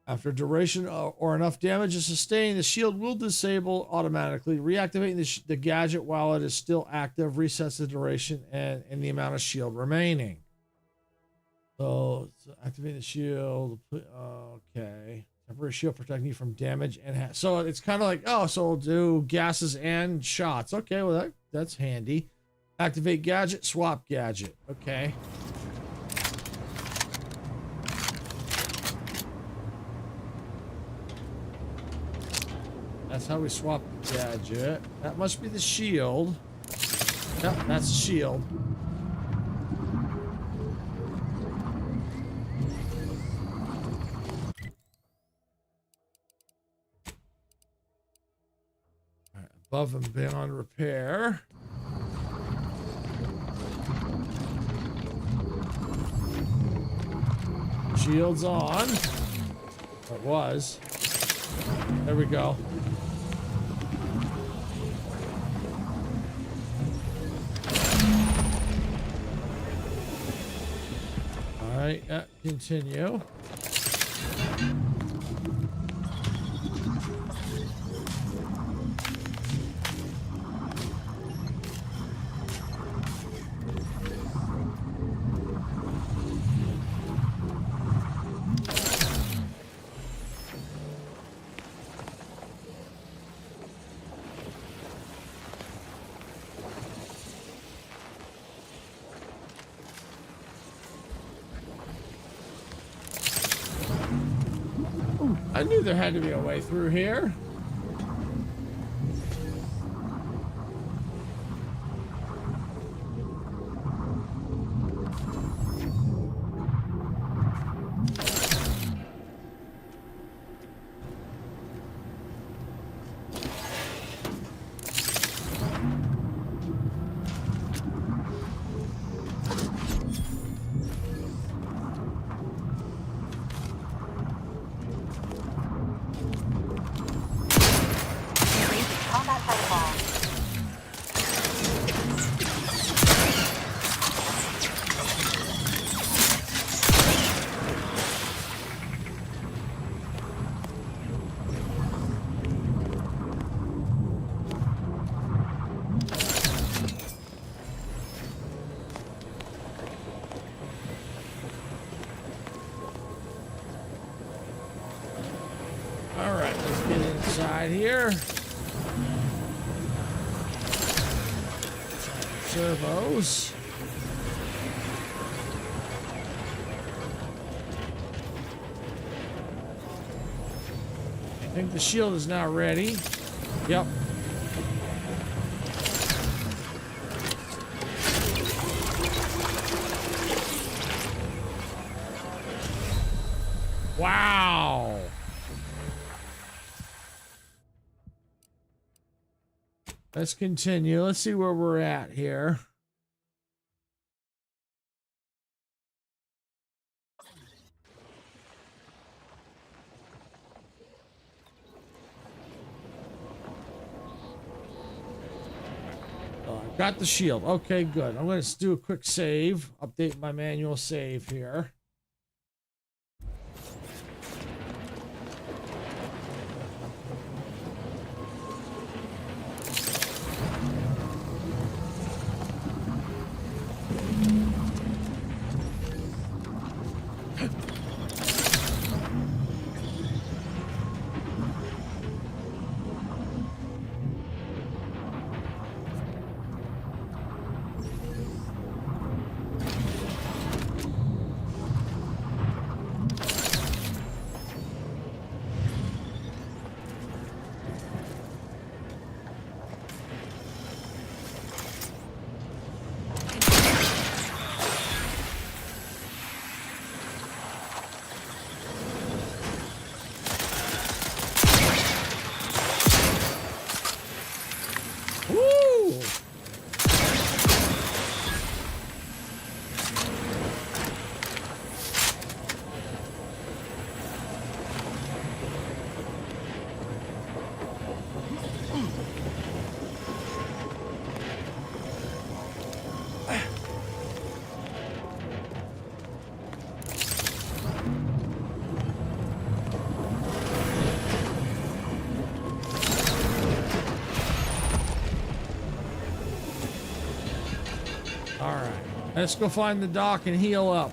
After a duration or enough damage is sustained, the shield will disable automatically. Reactivating the gadget while it is still active resets the duration and the amount of shield remaining. So activating the shield. Okay. Temporary shield protecting you from damage and so it's kind of like, oh, so it'll do gases and shots. Okay, well that's handy. Activate gadget, swap gadget. Okay. That's how we swap the gadget. That must be the shield. Yep, that's the shield. All right, above and beyond repair. Shield's on. It was. There we go. All right, continue. knew there had to be a way through here. Alright, let's get inside here. Servos. I think the shield is now ready. Yep. Wow. Let's continue. Let's see where we're at here. Got the shield. Okay, good. I'm going to do a quick save. Update my manual save here. Let's go find the dock and heal up.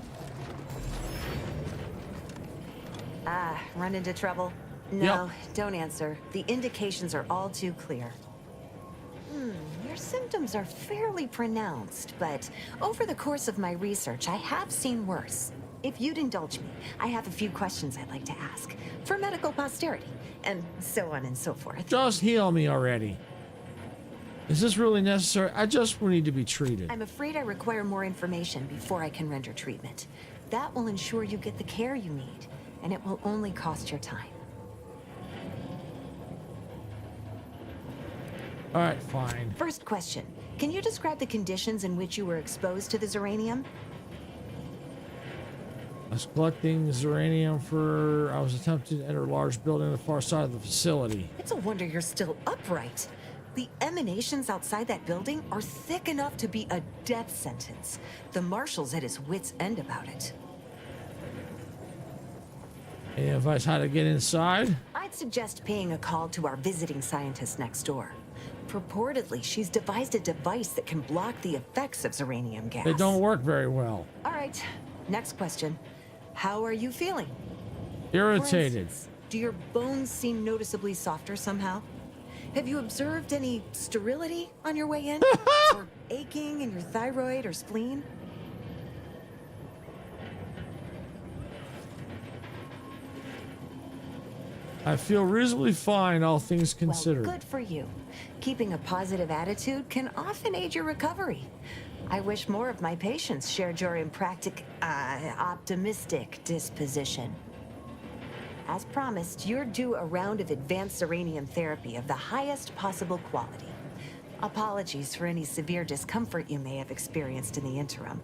Run into trouble? No, don't answer. The indications are all too clear. Your symptoms are fairly pronounced, but over the course of my research, I have seen worse. If you'd indulge me, I have a few questions I'd like to ask for medical posterity, and so on and so forth. Just heal me already. Is this really necessary? I just need to be treated. I'm afraid I require more information before I can render treatment. That will ensure you get the care you need, and it will only cost your time. All right, fine. First question. Can you describe the conditions in which you were exposed to the Zeranium? I was collecting Zeranium I was attempting to enter a large building on the far side of the facility. It's a wonder you're still upright. The emanations outside that building are thick enough to be a death sentence. The marshal's at his wit's end about it. Any advice how to get inside? I'd suggest paying a call to our visiting scientist next door. Purportedly, she's devised a device that can block the effects of Zeranium gas. They don't work very well. All right, next question. How are you feeling? Irritated. For instance, do your bones seem noticeably softer somehow? Have you observed any sterility on your way in? Or aching in your thyroid or spleen? I feel reasonably fine, all things considered. Well, good for you. Keeping a positive attitude can often aid your recovery. I wish more of my patients shared your optimistic disposition. As promised, you're due a round of advanced uranium therapy of the highest possible quality. Apologies for any severe discomfort you may have experienced in the interim.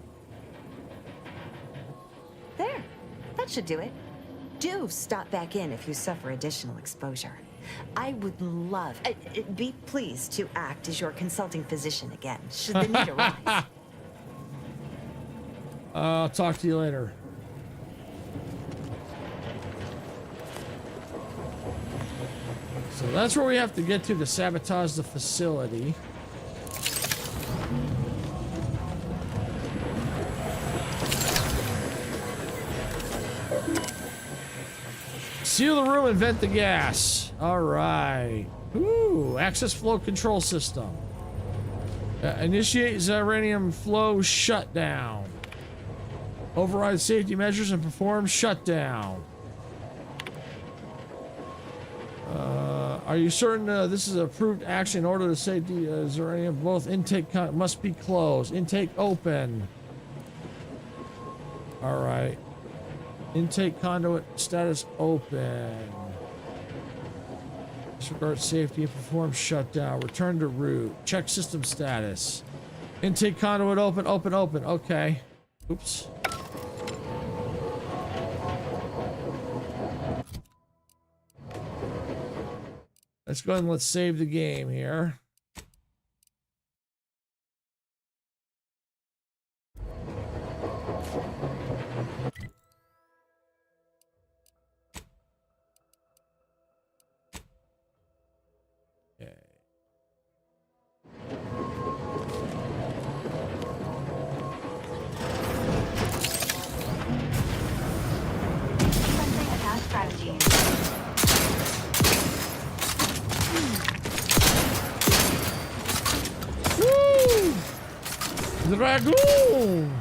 There, that should do it. Do stop back in if you suffer additional exposure. I would love, be pleased to act as your consulting physician again, should the need arise. I'll talk to you later. So that's where we have to get to sabotage the facility. Seal the room and vent the gas. All right. Ooh, access flow control system. Initiate uranium flow shutdown. Override safety measures and perform shutdown. Are you certain this is approved action in order to safety uranium? Both intake must be closed. Intake open. All right. Intake conduit status open. Disregard safety and perform shutdown. Return to route. Check system status. Intake conduit open, open, open. Okay. Oops. Let's go ahead and let's save the game here. Dragoon!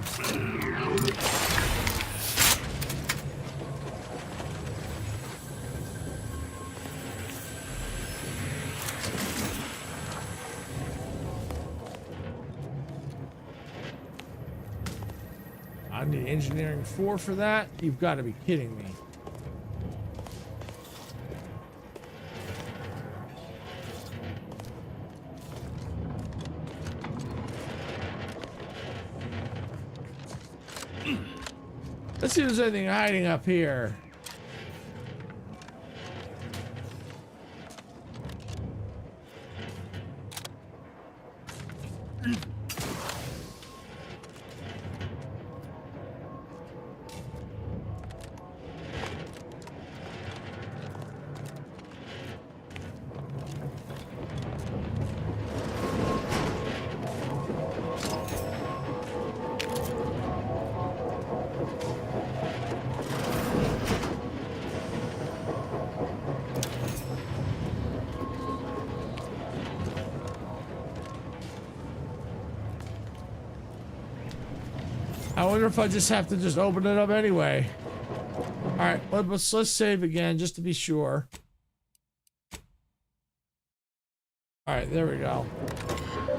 I need engineering 4 for that? You've got to be kidding me. Let's see if there's anything hiding up here. I wonder if I just have to just open it up anyway. All right, let's save again just to be sure. All right, there we go.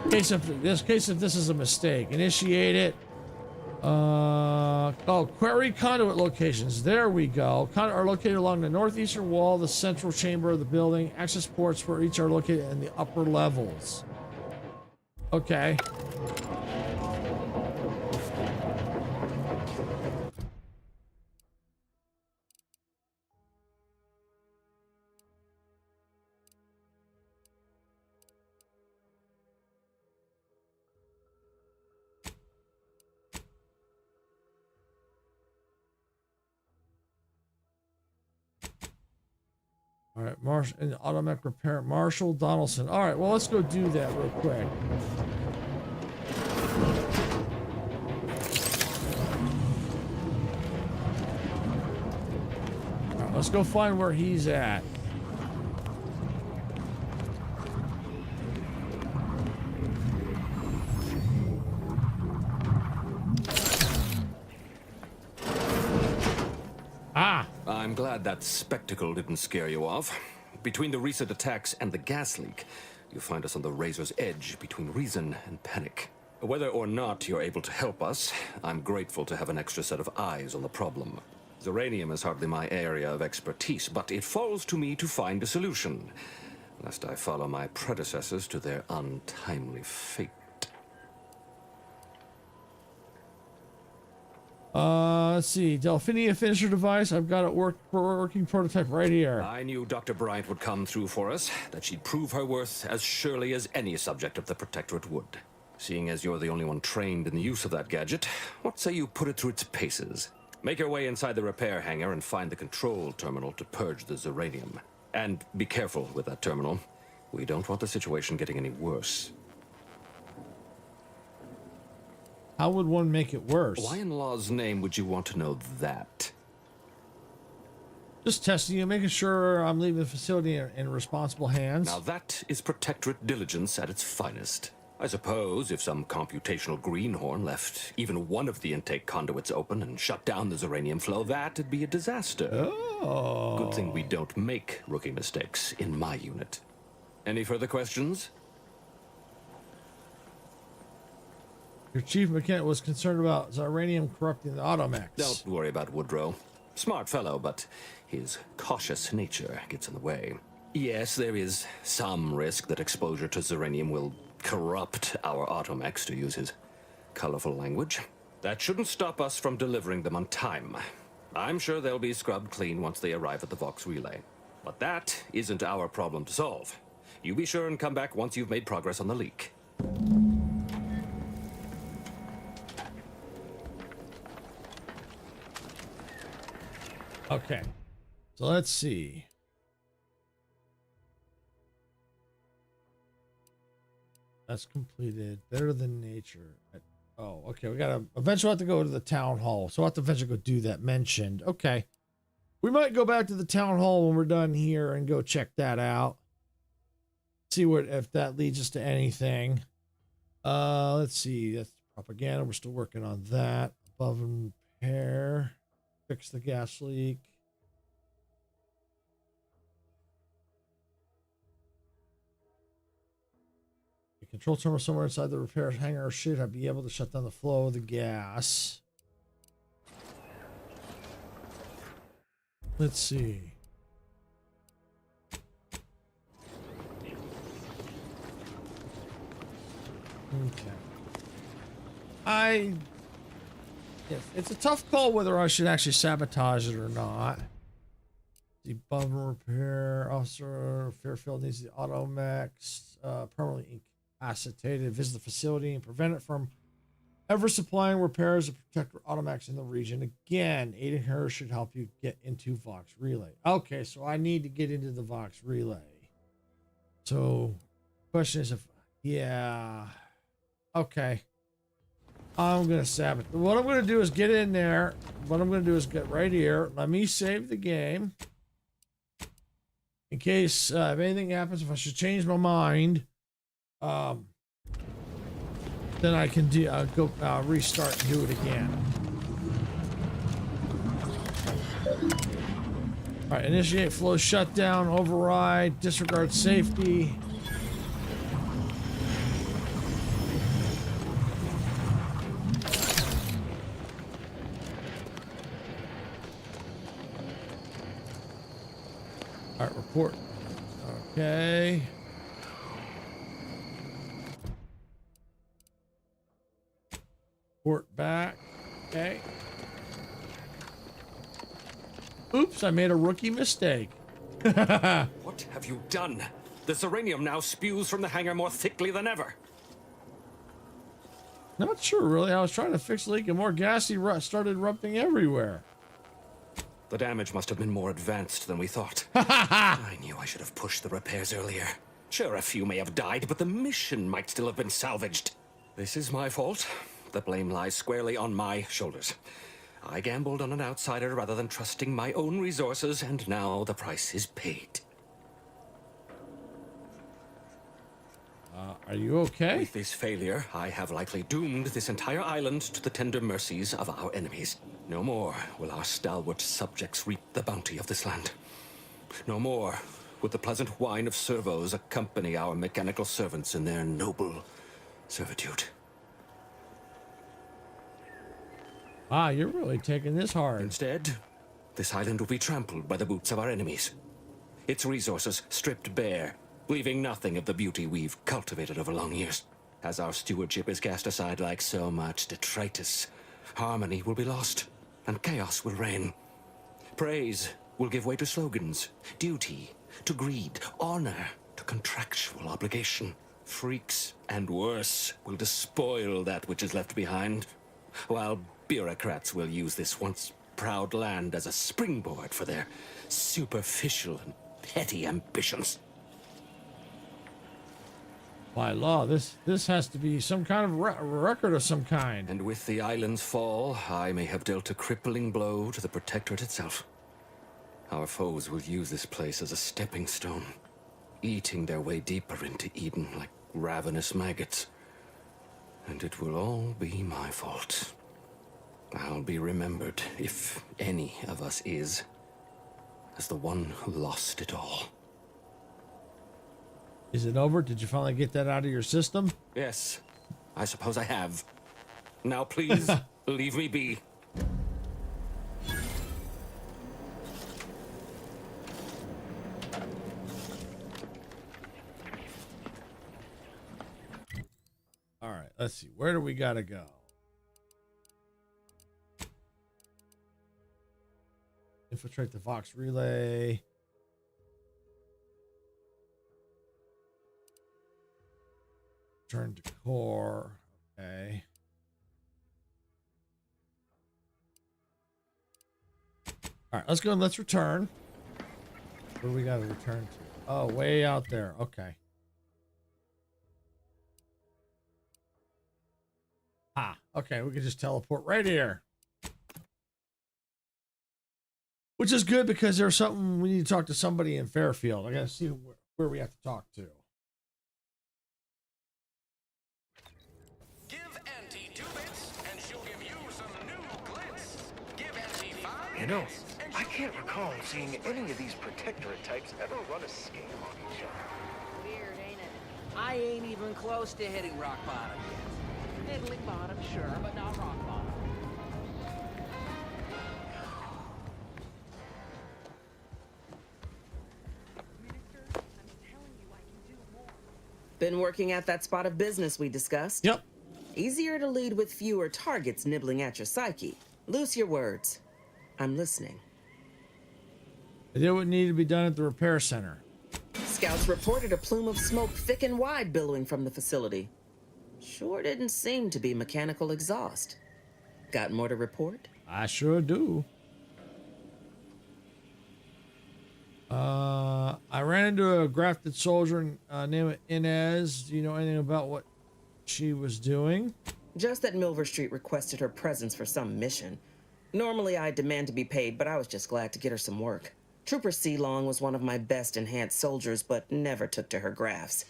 In case if this is a mistake, initiate it. Oh, query conduit locations. There we go. Conduit are located along the northeastern wall of the central chamber of the building. Access ports for each are located in the upper levels. Okay. All right, automatic repair, Marshall Donaldson. All right, well, let's go do that real quick. All right, let's go find where he's at. glad that spectacle didn't scare you off. Between the recent attacks and the gas leak, you find us on the razor's edge between reason and panic. Whether or not you're able to help us, I'm grateful to have an extra set of eyes on the problem. Zeranium is hardly my area of expertise, but it falls to me to find a solution, lest I follow my predecessors to their untimely fate. Let's see. Delphinia finisher device. I've got it working prototype right here. I knew Dr. Bryant would come through for us, that she'd prove her worth as surely as any subject of the Protectorate would. Seeing as you're the only one trained in the use of that gadget, what say you put it through its paces? Make your way inside the repair hangar and find the control terminal to purge the Zeranium. And be careful with that terminal. We don't want the situation getting any worse. How would one make it worse? Why in law's name would you want to know that? Just testing you, making sure I'm leaving the facility in responsible hands. Now that is Protectorate diligence at its finest. I suppose if some computational greenhorn left even one of the intake conduits open and shut down the Zeranium flow, that'd be a disaster. Oh. Good thing we don't make rookie mistakes in my unit. Any further questions? Your chief mechanic was concerned about Zeranium corrupting the automechs. Don't worry about Woodrow. Smart fellow, but his cautious nature gets in the way. Yes, there is some risk that exposure to Zeranium will corrupt our automechs, to use his colorful language. That shouldn't stop us from delivering them on time. I'm sure they'll be scrubbed clean once they arrive at the Vox relay. But that isn't our problem to solve. You be sure and come back once you've made progress on the leak. Okay, so let's see. That's completed. Better than nature. Oh, okay. We gotta eventually have to go to the town hall. So we'll have to eventually go do that mentioned. Okay. We might go back to the town hall when we're done here and go check that out. See what if that leads us to anything. Let's see. That's propaganda. We're still working on that. Above and repair. Fix the gas leak. The control terminal somewhere inside the repair hangar should be able to shut down the flow of the gas. Let's see. Okay. It's a tough call whether I should actually sabotage it or not. Debug and repair officer Fairfield needs the automechs permanently incapacitated. Visit the facility and prevent it from ever supplying repairs of Protector automechs in the region. Again, aiding her should help you get into Vox Relay. Okay, so I need to get into the Vox Relay. So, question is if, yeah, okay. I'm going to sabotage. What I'm going to do is get in there. What I'm going to do is get right here. Let me save the game. In case if anything happens, if I should change my mind, then I can do go restart and do it again. All right, initiate flow shutdown, override, disregard safety. All right, report. Okay. Report back. Okay. Oops, I made a rookie mistake. What have you done? The Zeranium now spews from the hangar more thickly than ever. Not sure, really. I was trying to fix the leak and more gassy started erupting everywhere. The damage must have been more advanced than we thought. I knew I should have pushed the repairs earlier. Sure, a few may have died, but the mission might still have been salvaged. This is my fault. The blame lies squarely on my shoulders. I gambled on an outsider rather than trusting my own resources, and now the price is paid. Are you okay? With this failure, I have likely doomed this entire island to the tender mercies of our enemies. No more will our stalwart subjects reap the bounty of this land. No more will the pleasant whine of servos accompany our mechanical servants in their noble servitude. Ah, you're really taking this hard. Instead, this island will be trampled by the boots of our enemies. Its resources stripped bare, leaving nothing of the beauty we've cultivated over long years. As our stewardship is cast aside like so much detritus, harmony will be lost, and chaos will reign. Praise will give way to slogans, duty to greed, honor to contractual obligation. Freaks and worse will despoil that which is left behind, while bureaucrats will use this once proud land as a springboard for their superficial and petty ambitions. By law, this has to be some kind of record of some kind. And with the island's fall, I may have dealt a crippling blow to the Protectorate itself. Our foes will use this place as a stepping stone, eating their way deeper into Eden like ravenous maggots. And it will all be my fault. I'll be remembered, if any of us is, as the one who lost it all. Is it over? Did you finally get that out of your system? Yes, I suppose I have. Now please, leave me be. All right, let's see. Where do we gotta go? Infiltrate the Vox relay. Turn to core. Okay. All right, let's go and let's return. Where do we got to return to? Oh, way out there. Okay. Ah, okay. We can just teleport right here. Which is good because there's something we need to talk to somebody in Fairfield. I got to see where we have to talk to. You know, I can't recall seeing any of these Protectorate types ever run a scam on each other. Weird, ain't it? I ain't even close to hitting rock bottom yet. Middling bottom, sure, but not rock bottom. Been working at that spot of business we discussed? Yep. Easier to lead with fewer targets nibbling at your psyche. Loose your words. I'm listening. I did what needed to be done at the repair center. Scouts reported a plume of smoke thick and wide billowing from the facility. Sure didn't seem to be mechanical exhaust. Got more to report? I sure do. I ran into a grafted soldier named Inez. Do you know anything about what she was doing? Just that Milver Street requested her presence for some mission. Normally I'd demand to be paid, but I was just glad to get her some work. Trooper Sealong was one of my best enhanced soldiers, but never took to her grafts.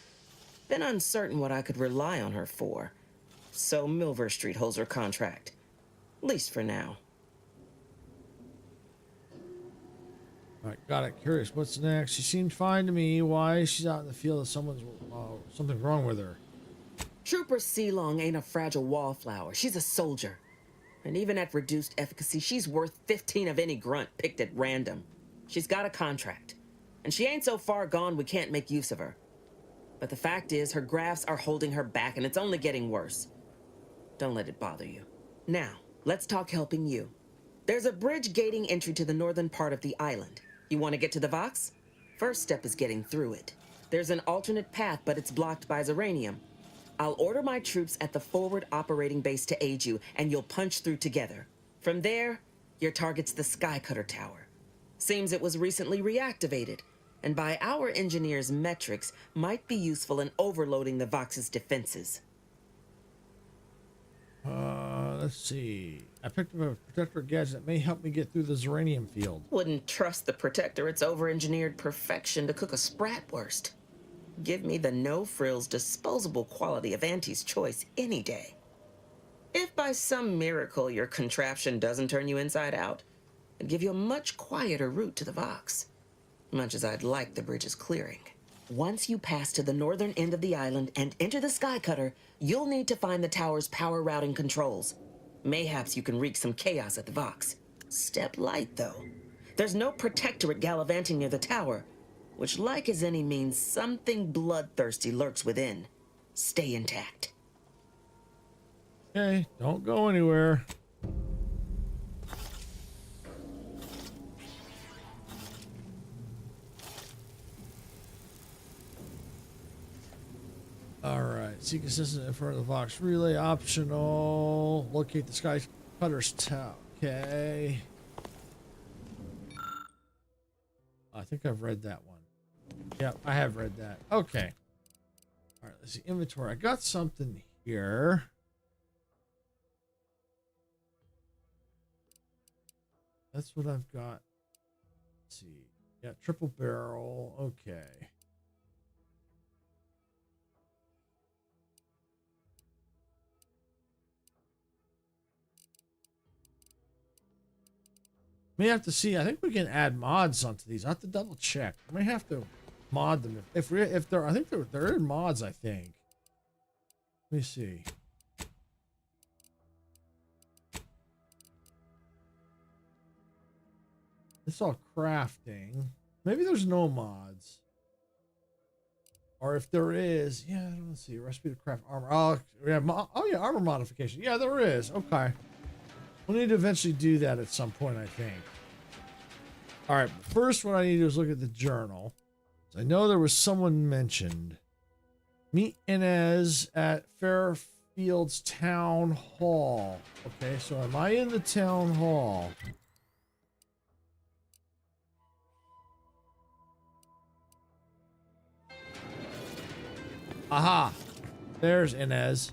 Been uncertain what I could rely on her for. So Milver Street holds her contract. At least for now. All right, got it. Curious. What's next? She seemed fine to me. Why? She's out in the field and something's wrong with her. Trooper Sealong ain't a fragile wallflower. She's a soldier. And even at reduced efficacy, she's worth 15 of any grunt picked at random. She's got a contract. And she ain't so far gone we can't make use of her. But the fact is, her grafts are holding her back, and it's only getting worse. Don't let it bother you. Now, let's talk helping you. There's a bridge gating entry to the northern part of the island. You want to get to the Vox? First step is getting through it. There's an alternate path, but it's blocked by Zeranium. I'll order my troops at the forward operating base to aid you, and you'll punch through together. From there, your target's the Skycutter Tower. Seems it was recently reactivated, and by our engineers' metrics, might be useful in overloading the Vox's defenses. Let's see. I picked up a Protectorate gadget that may help me get through the Zeranium field. Wouldn't trust the Protectorate's over-engineered perfection to cook a Spratwurst. Give me the no-frills, disposable quality of Auntie's choice any day. If by some miracle your contraption doesn't turn you inside out, it'd give you a much quieter route to the Vox. Much as I'd like the bridge's clearing. Once you pass to the northern end of the island and enter the Skycutter, you'll need to find the tower's power routing controls. Mayhaps you can wreak some chaos at the Vox. Step light, though. There's no protectorate gallivanting near the tower, which, like as any, means something bloodthirsty lurks within. Stay intact. Okay, don't go anywhere. Alright, seek assistance in front of the Vox relay, optional. Locate the Skycutter's tower. Okay. I think I've read that one. Yep, I have read that. Okay. Alright, let's see. Inventory. I got something here. That's what I've got. Let's see. Yeah, triple barrel. Okay. May have to see. I think we can add mods onto these. I have to double check. I may have to mod them if they're. I think they're in mods. I think. Let me see. It's all crafting. Maybe there's no mods. Or if there is, yeah, let's see. Recipe to craft armor. Oh, yeah, yeah, armor modification. Yeah, there is. Okay. We'll need to eventually do that at some point, I think. All right, first what I need to do is look at the journal. So I know there was someone mentioned. Meet Inez at Fairfield's Town Hall. Okay, so am I in the town hall? Aha! There's Inez.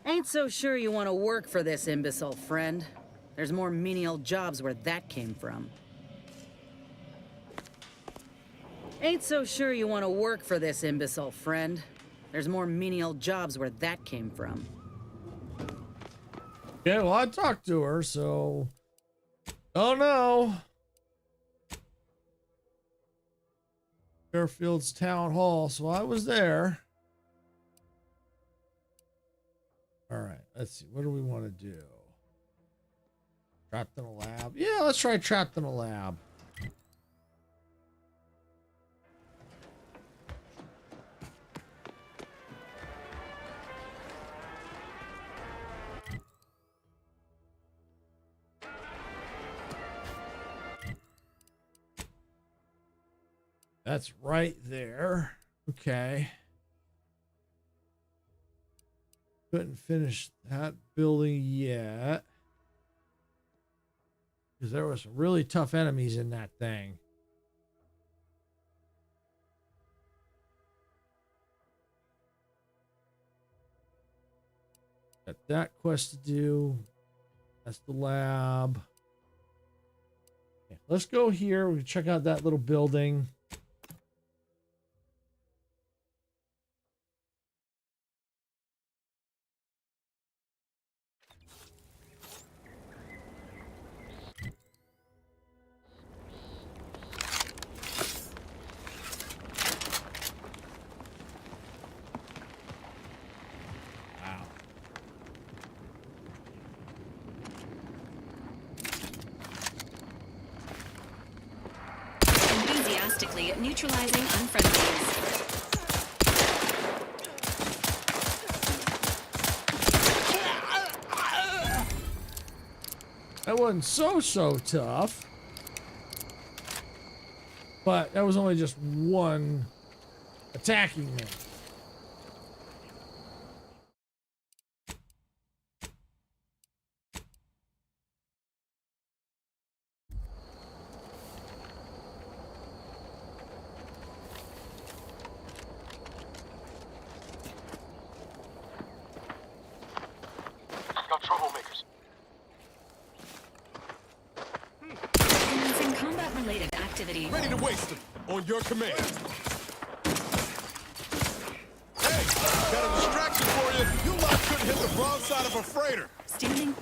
Ain't so sure you want to work for this imbecile, friend. There's more menial jobs where that came from. Ain't so sure you want to work for this imbecile, friend. There's more menial jobs where that came from. Okay, well, I talked to her, so... Oh, no. Fairfield's Town Hall, so I was there. All right, let's see. What do we want to do? Trapped in a lab? Yeah, let's try trapped in a lab. That's right there. Okay. Couldn't finish that building yet. Because there were some really tough enemies in that thing. Got that quest to do. That's the lab. Okay, let's go here. We can check out that little building. Neutralizing unfriendlies. That wasn't so tough. But that was only just one attacking me. Combat-related activity. Ready to wait. system on your command. Hey, got a distraction for you. You lot couldn't hit the broadside of a freighter. Standing.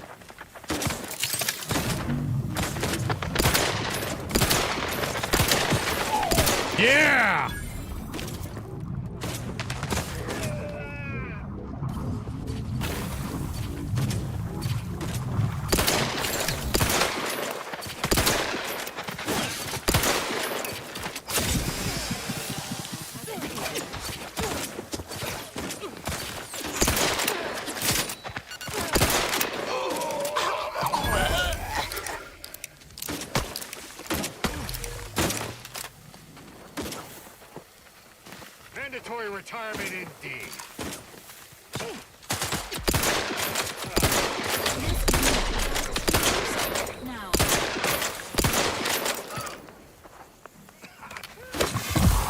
Yeah! Mandatory retirement indeed. Now.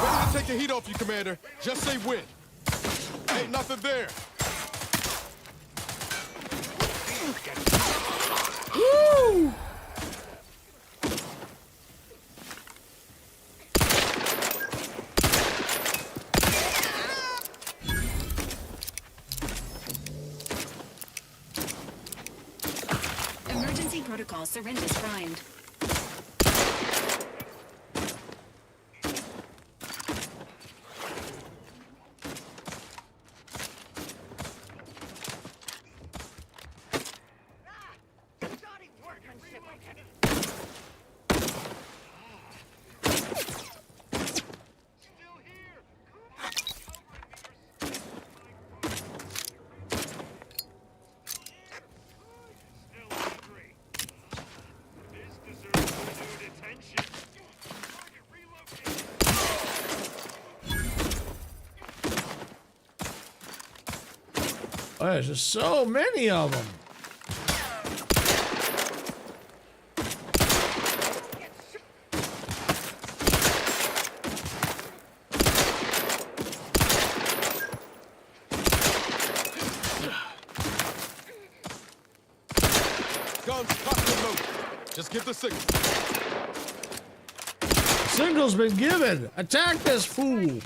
Ready to take the heat off you, Commander. Just say when. Ain't nothing there. Woo! Emergency protocol syringes primed. Oh, there's just so many of them. Guns cocked and loaded. Just get the signal. Signal's been given. Attack this fool.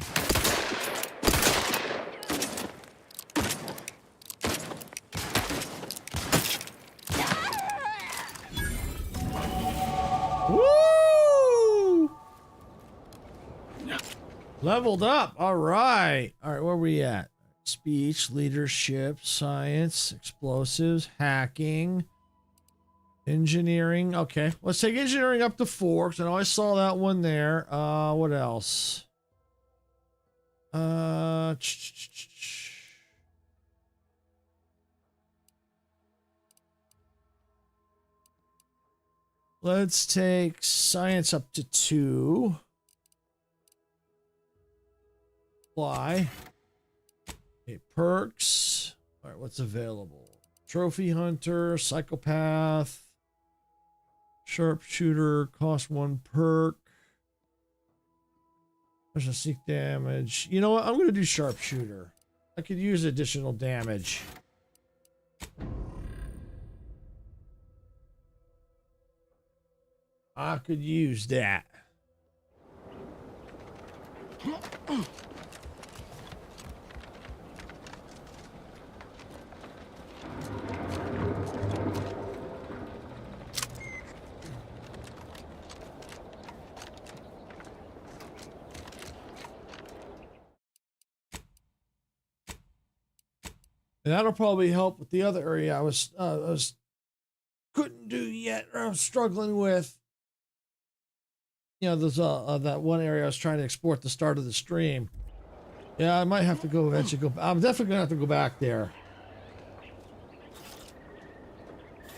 Woo! Leveled up. All right. All right, where are we at? Speech, leadership, science, explosives, hacking, engineering. Okay, let's take engineering up to 4 because I know I saw that one there. What else? Let's take science up to 2. Fly. Okay, perks. All right, what's available? Trophy hunter, psychopath, sharpshooter, cost 1 perk. Special seek damage. You know what? I'm going to do sharpshooter. I could use additional damage. I could use that. And that'll probably help with the other area I was couldn't do yet, or I'm struggling with. You know, there's that one area I was trying to export the start of the stream. Yeah, I might have to go eventually go. I'm definitely gonna have to go back there.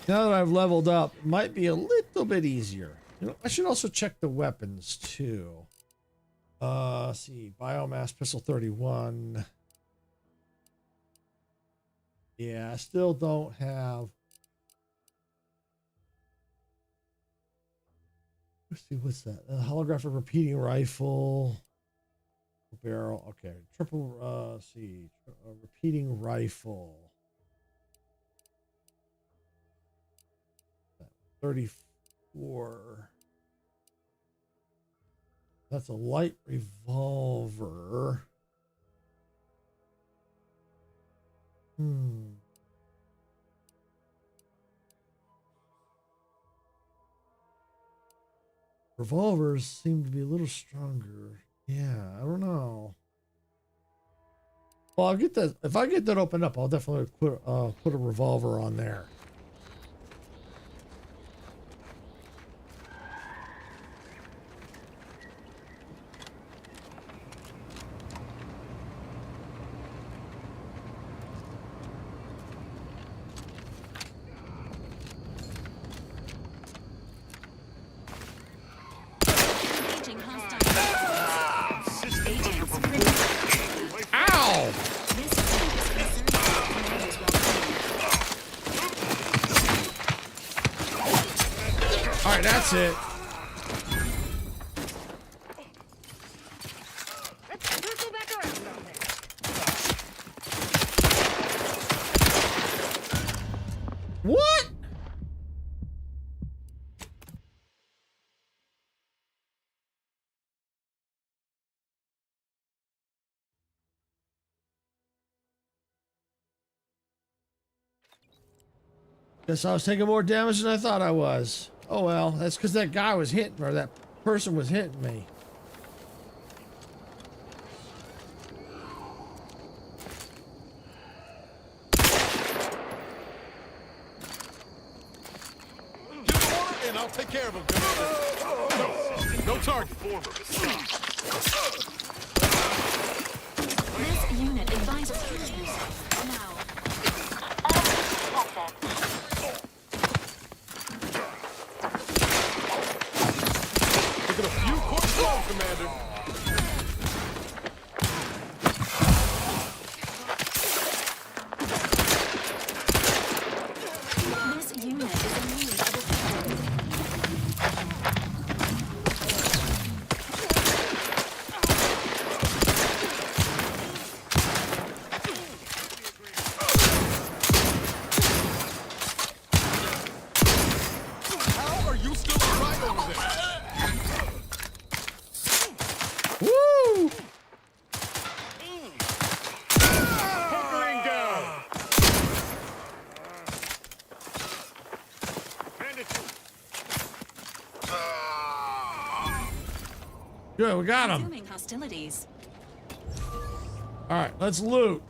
Now that I've leveled up, it might be a little bit easier. You know, I should also check the weapons too. Let's see, biomass pistol 31. Yeah, I still don't have. Let's see, what's that? Holographic repeating rifle. Barrel. Okay, triple. Let's see, repeating rifle. 34. That's a light revolver. Revolvers seem to be a little stronger. Yeah, I don't know. Well, I'll get that. If I get that opened up, I'll definitely put a revolver on there. Ow! All right, that's it. What? Guess I was taking more damage than I thought I was. Oh well, that's because that guy was hitting, or that person was hitting me. And I'll take care of him. No target. This unit advises you now. Look at a few corpses long, Commander. This unit is in need of a How are you still alive over there? Woo! Hunkering down. Hand it to me. Good, we got him. Resuming hostilities. All right, let's loot.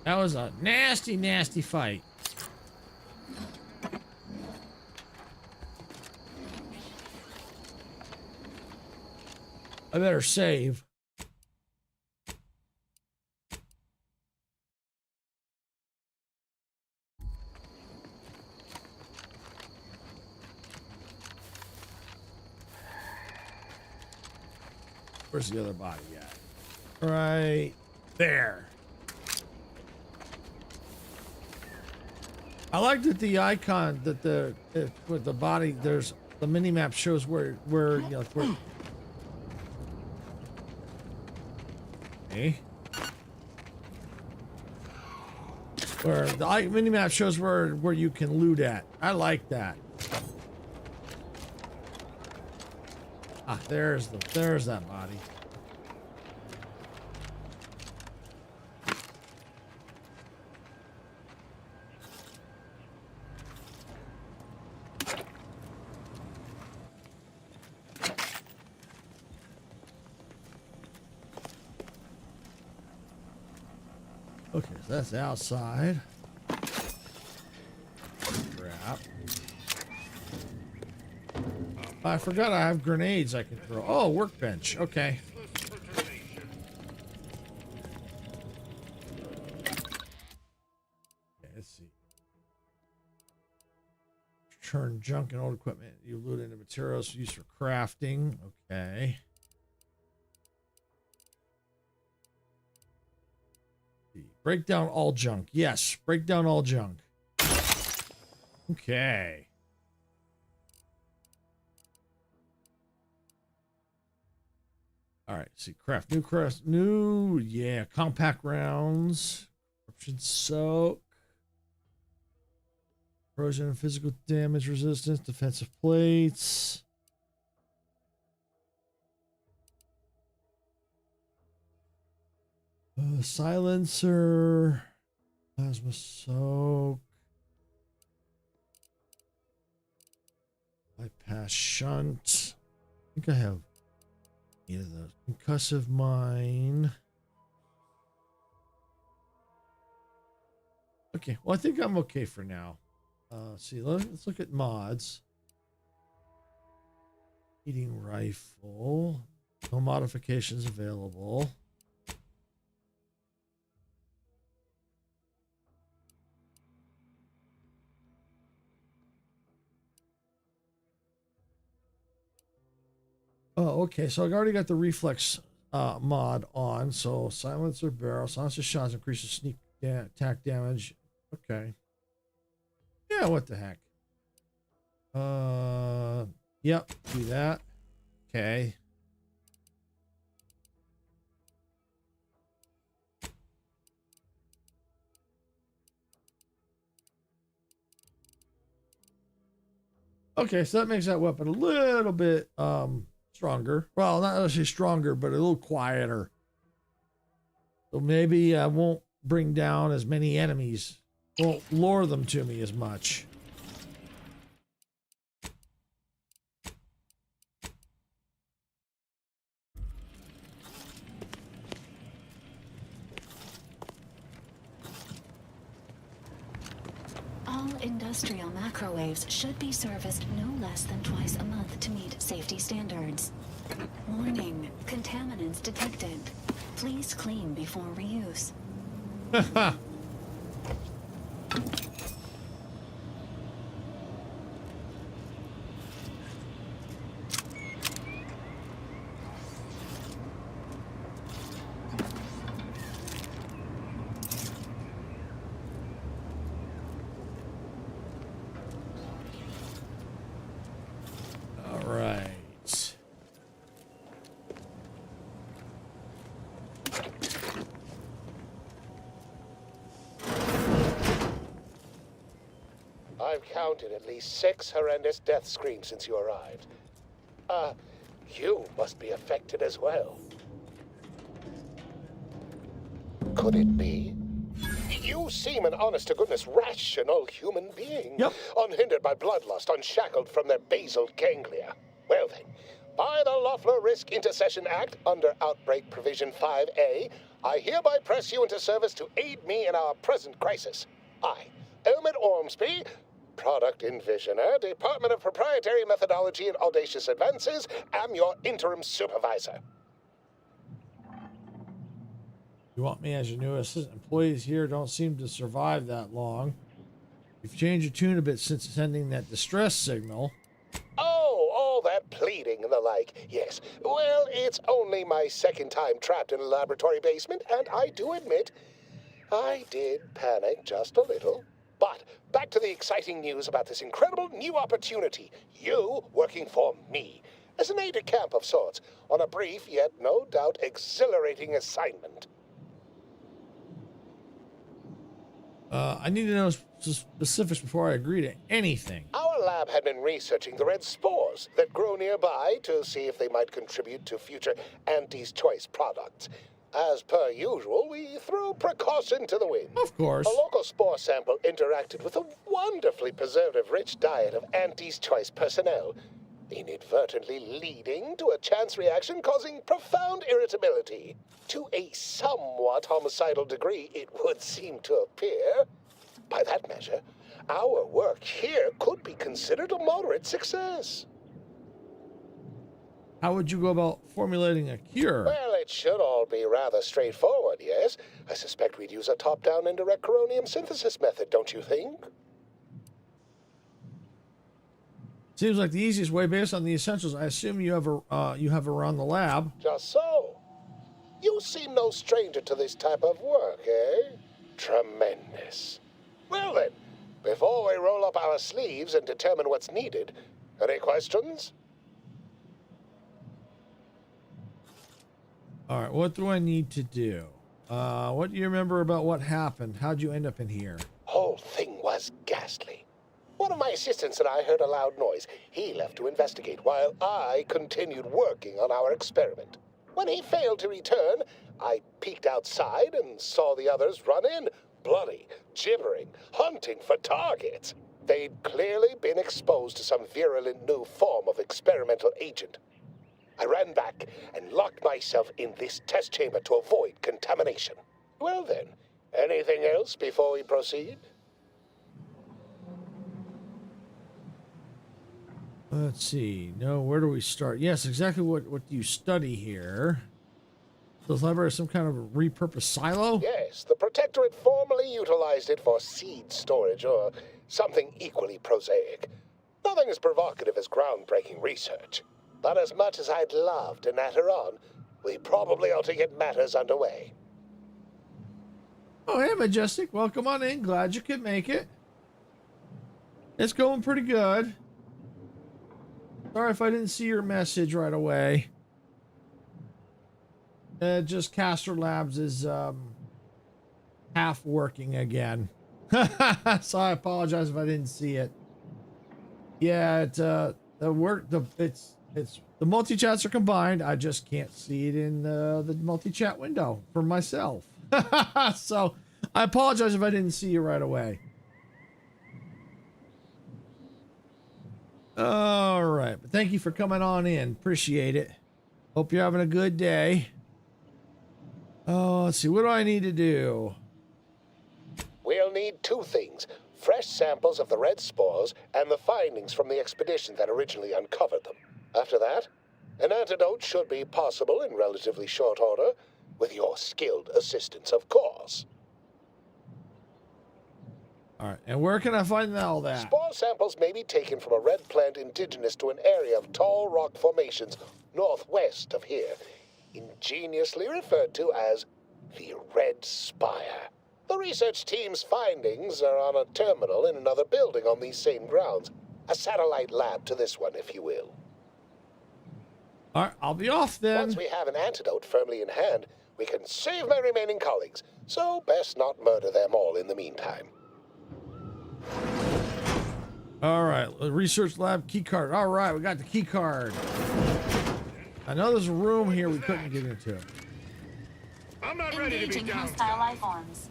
That was a nasty, nasty fight. I better save. Where's the other body at? Right there. I like that the icon that with the body, there's the mini map shows where you know where. Okay. Where the mini map shows where you can loot at. I like that. Ah, there's that body. Okay, so that's outside. Crap. I forgot I have grenades I can throw. Oh, workbench. Okay. Let's see. Turn junk and old equipment. You loot into materials used for crafting. Okay. Break down all junk. Yes, break down all junk. Okay. All right, see, craft, yeah, compact rounds. Disruption soak. Corrosion and physical damage resistance. Defensive plates. Silencer. Plasma soak. Bypass shunt. I think I have either of those. Concussive mine. Okay, well, I think I'm okay for now. See, let's look at mods. Heating rifle. No modifications available. Oh, okay. So I've already got the reflex mod on. So silencer barrel, silencer shots increases sneak attack damage. Okay. Yeah, what the heck? Yep, do that. Okay. Okay, so that makes that weapon a little bit stronger. Well, not necessarily stronger, but a little quieter. So maybe I won't bring down as many enemies. Won't lure them to me as much. All industrial macrowaves should be serviced no less than twice a month to meet safety standards. Warning, contaminants detected. Please clean before reuse. All right. I've counted at least 6 horrendous death screams since you arrived. You must be affected as well. Could it be? You seem an honest-to-goodness rational human being. Yep. Unhindered by bloodlust, unshackled from their basal ganglia. Well then, by the Loeffler Risk Intercession Act, under Outbreak Provision 5A, I hereby press you into service to aid me in our present crisis. I, Elmet Ormsby, Product Envisioner, Department of Proprietary Methodology and Audacious Advances, am your interim supervisor. You want me as your new assistant? Employees here don't seem to survive that long. You've changed your tune a bit since sending that distress signal. Oh, all that pleading and the like. Yes. Well, it's only my second time trapped in a laboratory basement, and I do admit, I did panic just a little. But back to the exciting news about this incredible new opportunity. You working for me, as an aide-de-camp of sorts, on a brief yet no doubt exhilarating assignment. I need to know specifics before I agree to anything. Our lab had been researching the red spores that grow nearby to see if they might contribute to future Auntie's Choice products. As per usual, we threw precaution to the wind. Of course. A local spore sample interacted with a wonderfully preservative-rich diet of Auntie's Choice personnel, inadvertently leading to a chance reaction causing profound irritability. To a somewhat homicidal degree, it would seem to appear. By that measure, our work here could be considered a moderate success. How would you go about formulating a cure? Well, it should all be rather straightforward, yes? I suspect we'd use a top-down indirect coronium synthesis method, don't you think? Seems like the easiest way based on the essentials I assume you have around the lab. Just so. You seem no stranger to this type of work, eh? Tremendous. Well then, before we roll up our sleeves and determine what's needed, any questions? All right, what do I need to do? What do you remember about what happened? How'd you end up in here? Whole thing was ghastly. One of my assistants and I heard a loud noise. He left to investigate while I continued working on our experiment. When he failed to return, I peeked outside and saw the others run in, bloody, gibbering, hunting for targets. They'd clearly been exposed to some virulent new form of experimental agent. I ran back and locked myself in this test chamber to avoid contamination. Well then, anything else before we proceed? Let's see. No, where do we start? Yes, exactly what do you study here? So the library is some kind of repurposed silo? Yes, the Protectorate formerly utilized it for seed storage or something equally prosaic. Nothing as provocative as groundbreaking research. But as much as I'd love to natter on, we probably ought to get matters underway. Oh, hey, Majestic. Welcome on in. Glad you could make it. It's going pretty good. Sorry if I didn't see your message right away. Just Caster Labs is half working again. So I apologize if I didn't see it. Yeah, the multi-chats are combined. I just can't see it in the multi-chat window for myself. So I apologize if I didn't see you right away. All right, but thank you for coming on in. Appreciate it. Hope you're having a good day. Oh, let's see. What do I need to do? We'll need two things. Fresh samples of the red spores and the findings from the expedition that originally uncovered them. After that, an antidote should be possible in relatively short order, with your skilled assistance, of course. All right, and where can I find all that? Spore samples may be taken from a red plant indigenous to an area of tall rock formations northwest of here, ingeniously referred to as the Red Spire. The research team's findings are on a terminal in another building on these same grounds. A satellite lab to this one, if you will. All right, I'll be off then. Once we have an antidote firmly in hand, we can save my remaining colleagues, so best not murder them all in the meantime. All right, research lab key card. All right, we got the key card. I know there's a room here we couldn't get into. I'm not ready to be Engaging down. hostile life forms.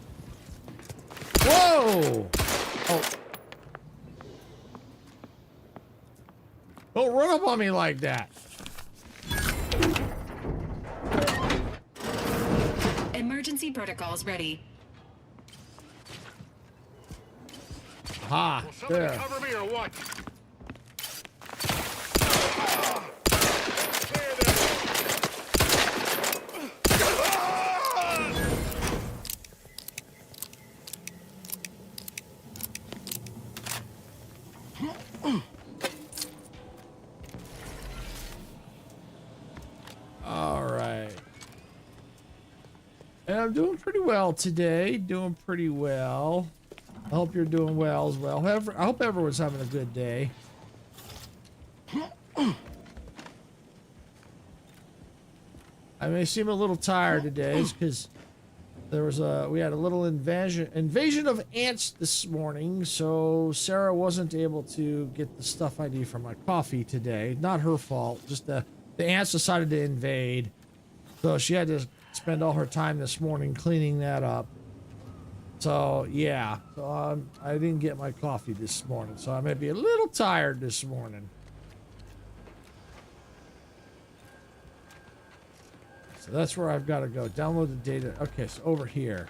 Whoa! Oh. Don't run up on me like that. Emergency protocols ready. Ha! Will somebody There. cover me or what? All right. And I'm doing pretty well today. Doing pretty well. I hope you're doing well as well. I hope everyone's having a good day. I may seem a little tired today because we had a little invasion of ants this morning, so Sarah wasn't able to get the stuff I need for my coffee today. Not her fault, just the ants decided to invade, so she had to spend all her time this morning cleaning that up. So yeah, so I didn't get my coffee this morning, so I may be a little tired this morning. So that's where I've got to go. Download the data. Okay, so over here.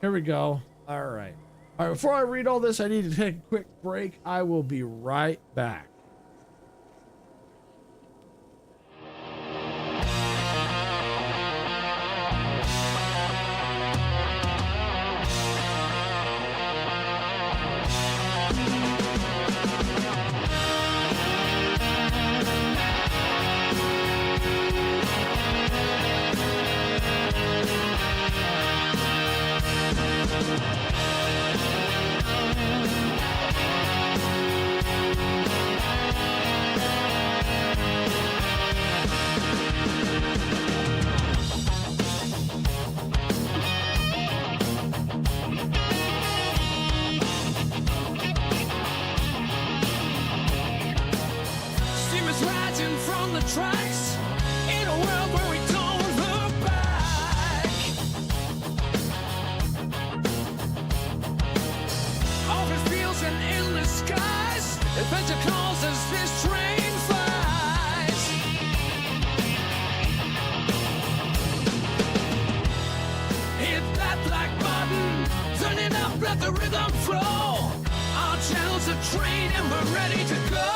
Here we go. All right. All right, before I read all this, I need to take a quick break. I will be right back. tracks in a world where we don't look back. Open fields and endless skies, adventure calls as this train flies. Hit that black button, turn it up, let the rhythm flow. Our channel's a train and we're ready to go.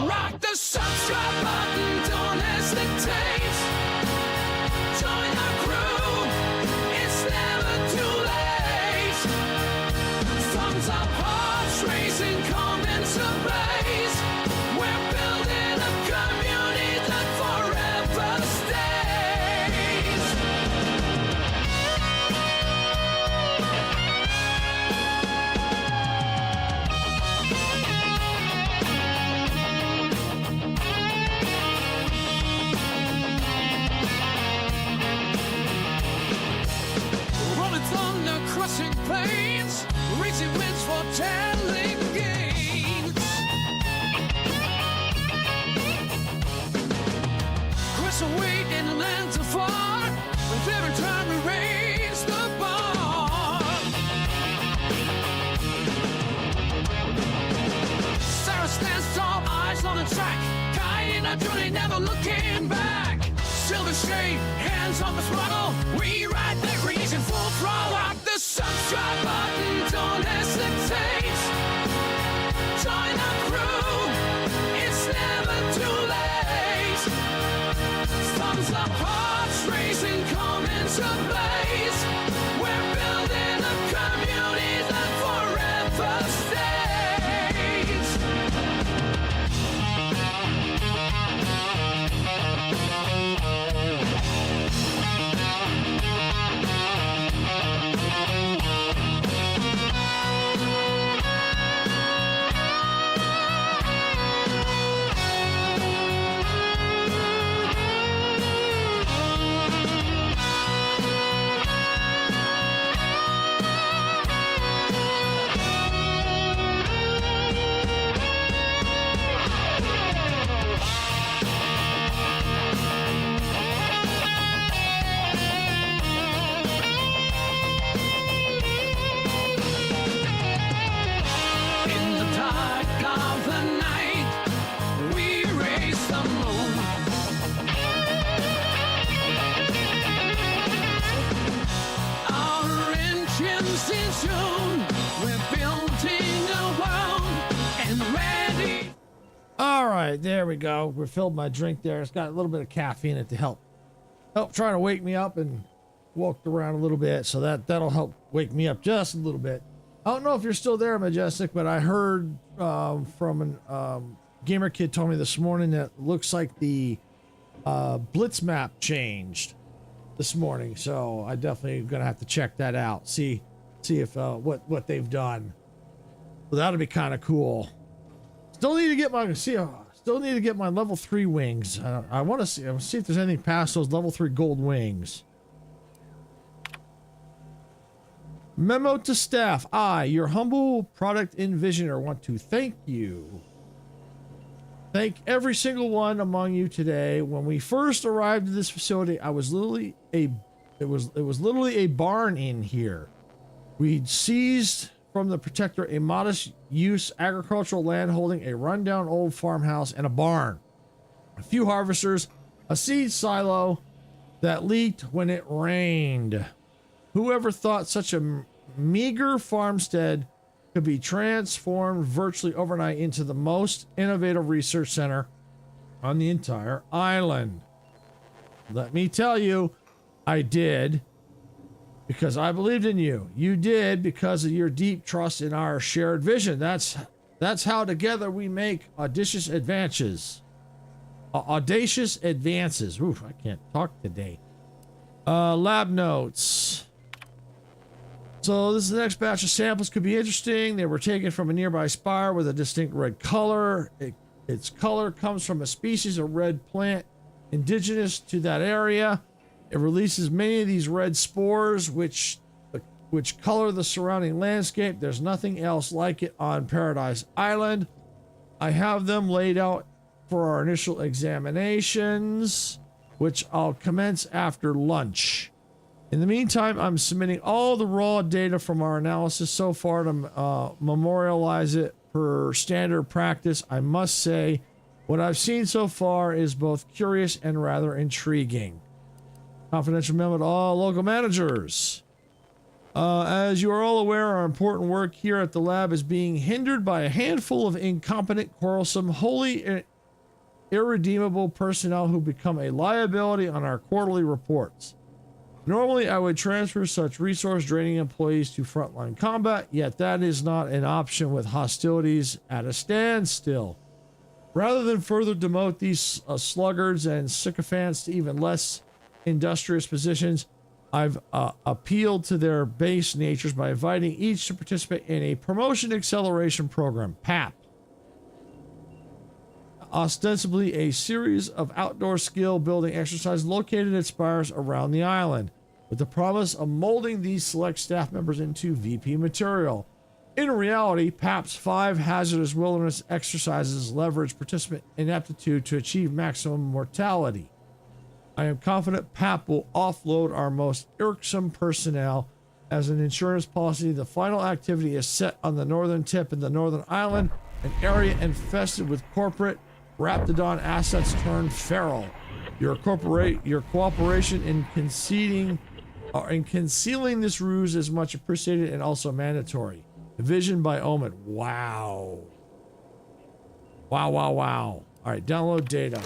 Rock the subscribe button, don't hesitate. Join our crew, it's never too late. Thumbs up, hearts racing, come into blaze. We're building a community that forever stays. Rolling thunder, crushing plains, reaching winds for telling gains. Cross away in the lands afar, with every time we raise the bar. Sarah stands tall, eyes on the track, guiding our journey, never looking back. Silver shade, hands on the throttle, we ride the creation full throttle. Rock the subscribe button, don't hesitate. Join our crew, it's never too late. Thumbs up, hearts racing, come into blaze. We're building a community that forever stays. In the dark of the night, we raise the moon. Our engines in tune, we're building a world and ready. All right, there we go. We filled my drink there. It's got a little bit of caffeine in it to help trying to wake me up, and walked around a little bit, so that'll help wake me up just a little bit. I don't know if you're still there, Majestic, but I heard from an gamer kid told me this morning that looks like the blitz map changed this morning, so I definitely gonna have to check that out. See if what they've done. Well, that'll be kind of cool. Still need to get my level 3 wings. I want to see if there's anything past those level 3 gold wings. Memo to staff. I, your humble product envisioner, want to thank you. Thank every single one among you today. When we first arrived at this facility, it was literally a barn in here. We'd seized from the Protector a modest use agricultural land holding a rundown old farmhouse and a barn, a few harvesters, a seed silo that leaked when it rained. Whoever thought such a meager farmstead could be transformed virtually overnight into the most innovative research center on the entire island? Let me tell you, I did, because I believed in you. You did because of your deep trust in our shared vision. That's how together we make audacious advances. Audacious advances. Oof, I can't talk today. Lab notes. So this is the next batch of samples. Could be interesting. They were taken from a nearby spire with a distinct red color. Its color comes from a species of red plant indigenous to that area. It releases many of these red spores, which color the surrounding landscape. There's nothing else like it on Paradise Island. I have them laid out for our initial examinations, which I'll commence after lunch. In the meantime, I'm submitting all the raw data from our analysis so far to memorialize it per standard practice. I must say, what I've seen so far is both curious and rather intriguing. Confidential memo to all local managers. As you are all aware, our important work here at the lab is being hindered by a handful of incompetent, quarrelsome, wholly irredeemable personnel who become a liability on our quarterly reports. Normally, I would transfer such resource-draining employees to frontline combat, yet that is not an option with hostilities at a standstill. Rather than further demote these sluggards and sycophants to even less industrious positions, I've appealed to their base natures by inviting each to participate in a promotion acceleration program, PAP. Ostensibly a series of outdoor skill building exercises located at spires around the island, with the promise of molding these select staff members into VP material. In reality, PAP's 5 hazardous wilderness exercises leverage participant ineptitude to achieve maximum mortality. I am confident PAP will offload our most irksome personnel. As an insurance policy, the final activity is set on the northern tip in the northern island, an area infested with corporate Raptidon assets turned feral. Your cooperation in concealing this ruse is much appreciated and also mandatory. Division by Omen. Wow. Wow. All right, download data.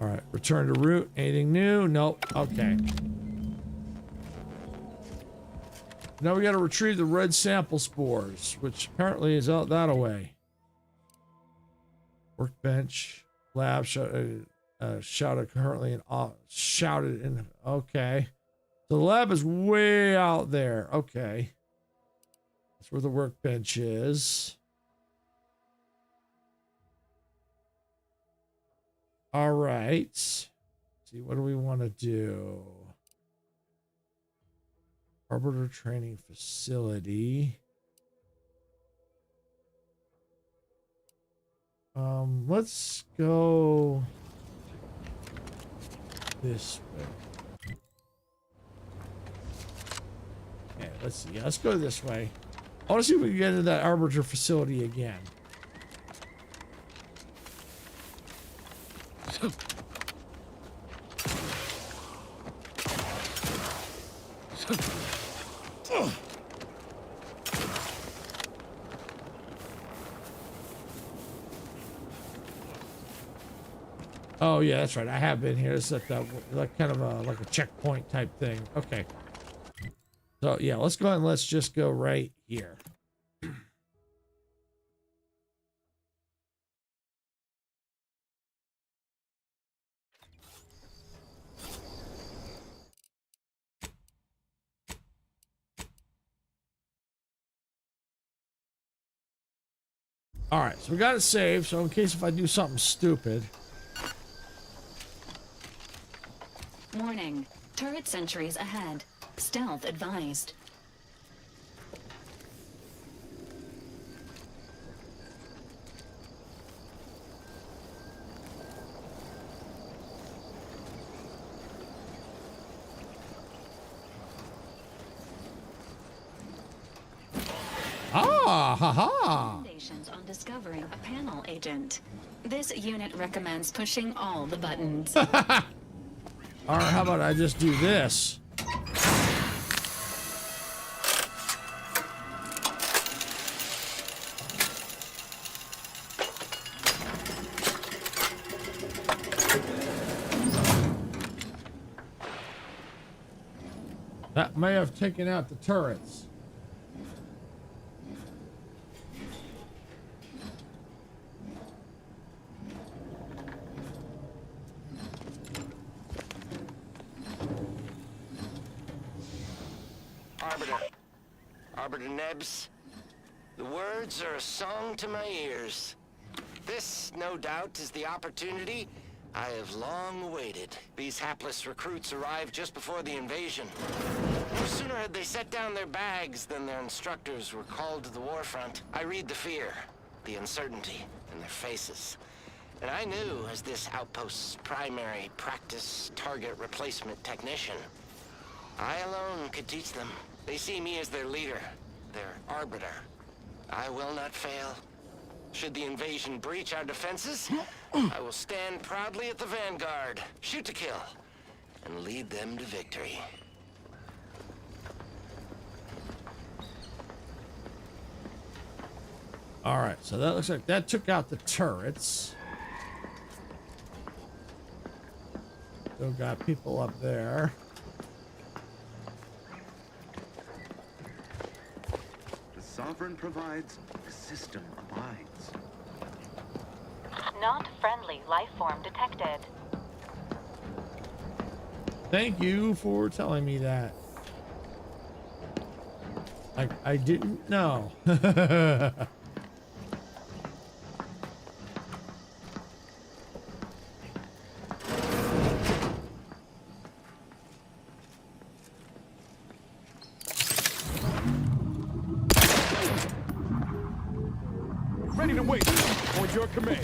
All right, return to route. Anything new? Nope. Okay. Now we got to retrieve the red sample spores, which apparently is out that away. Workbench, lab, shouted currently and shouted in. Okay. So the lab is way out there. Okay. That's where the workbench is. All right. Let's see, what do we want to do? Arbiter training facility. Let's go this way. Okay, let's see. Let's go this way. I want to see if we can get into that arbiter facility again. Oh yeah, that's right. I have been here. It's like kind of like a checkpoint type thing. Okay. So yeah, let's go ahead and let's just go right here. All right, so we got it saved. So in case if I do something stupid. Warning. Turret sentries ahead. Stealth advised. Ah, haha. Recommendations on discovering a panel agent. This unit recommends pushing all the buttons. All right, how about I just do this? That may have taken out the turrets. Arbiter Nebs, the words are a song to my ears. This, no doubt, is the opportunity I have long awaited. These hapless recruits arrived just before the invasion. No sooner had they set down their bags than their instructors were called to the war front. I read the fear. the uncertainty in their faces. And I knew, as this outpost's primary practice target replacement technician, I alone could teach them. They see me as their leader, their arbiter. I will not fail. Should the invasion breach our defenses, I will stand proudly at the vanguard, shoot to kill, and lead them to victory. All right, so that looks like that took out the turrets. Still got people up there. The sovereign provides, the system abides. Not friendly life form detected. Thank you for telling me that. I didn't know. Ready to wait. On your command.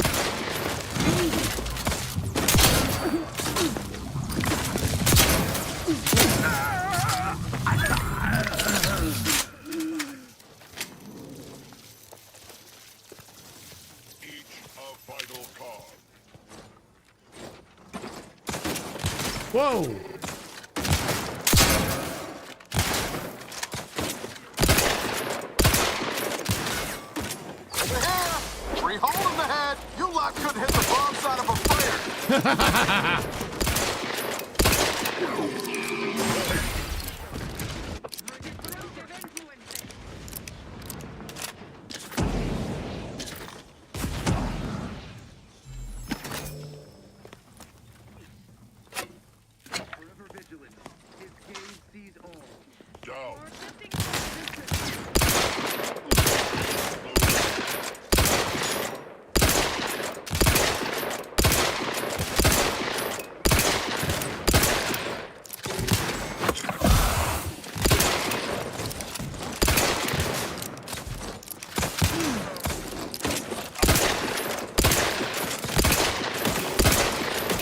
Whoa! Three hole in the head. You lot couldn't hit the wrong side of a fire.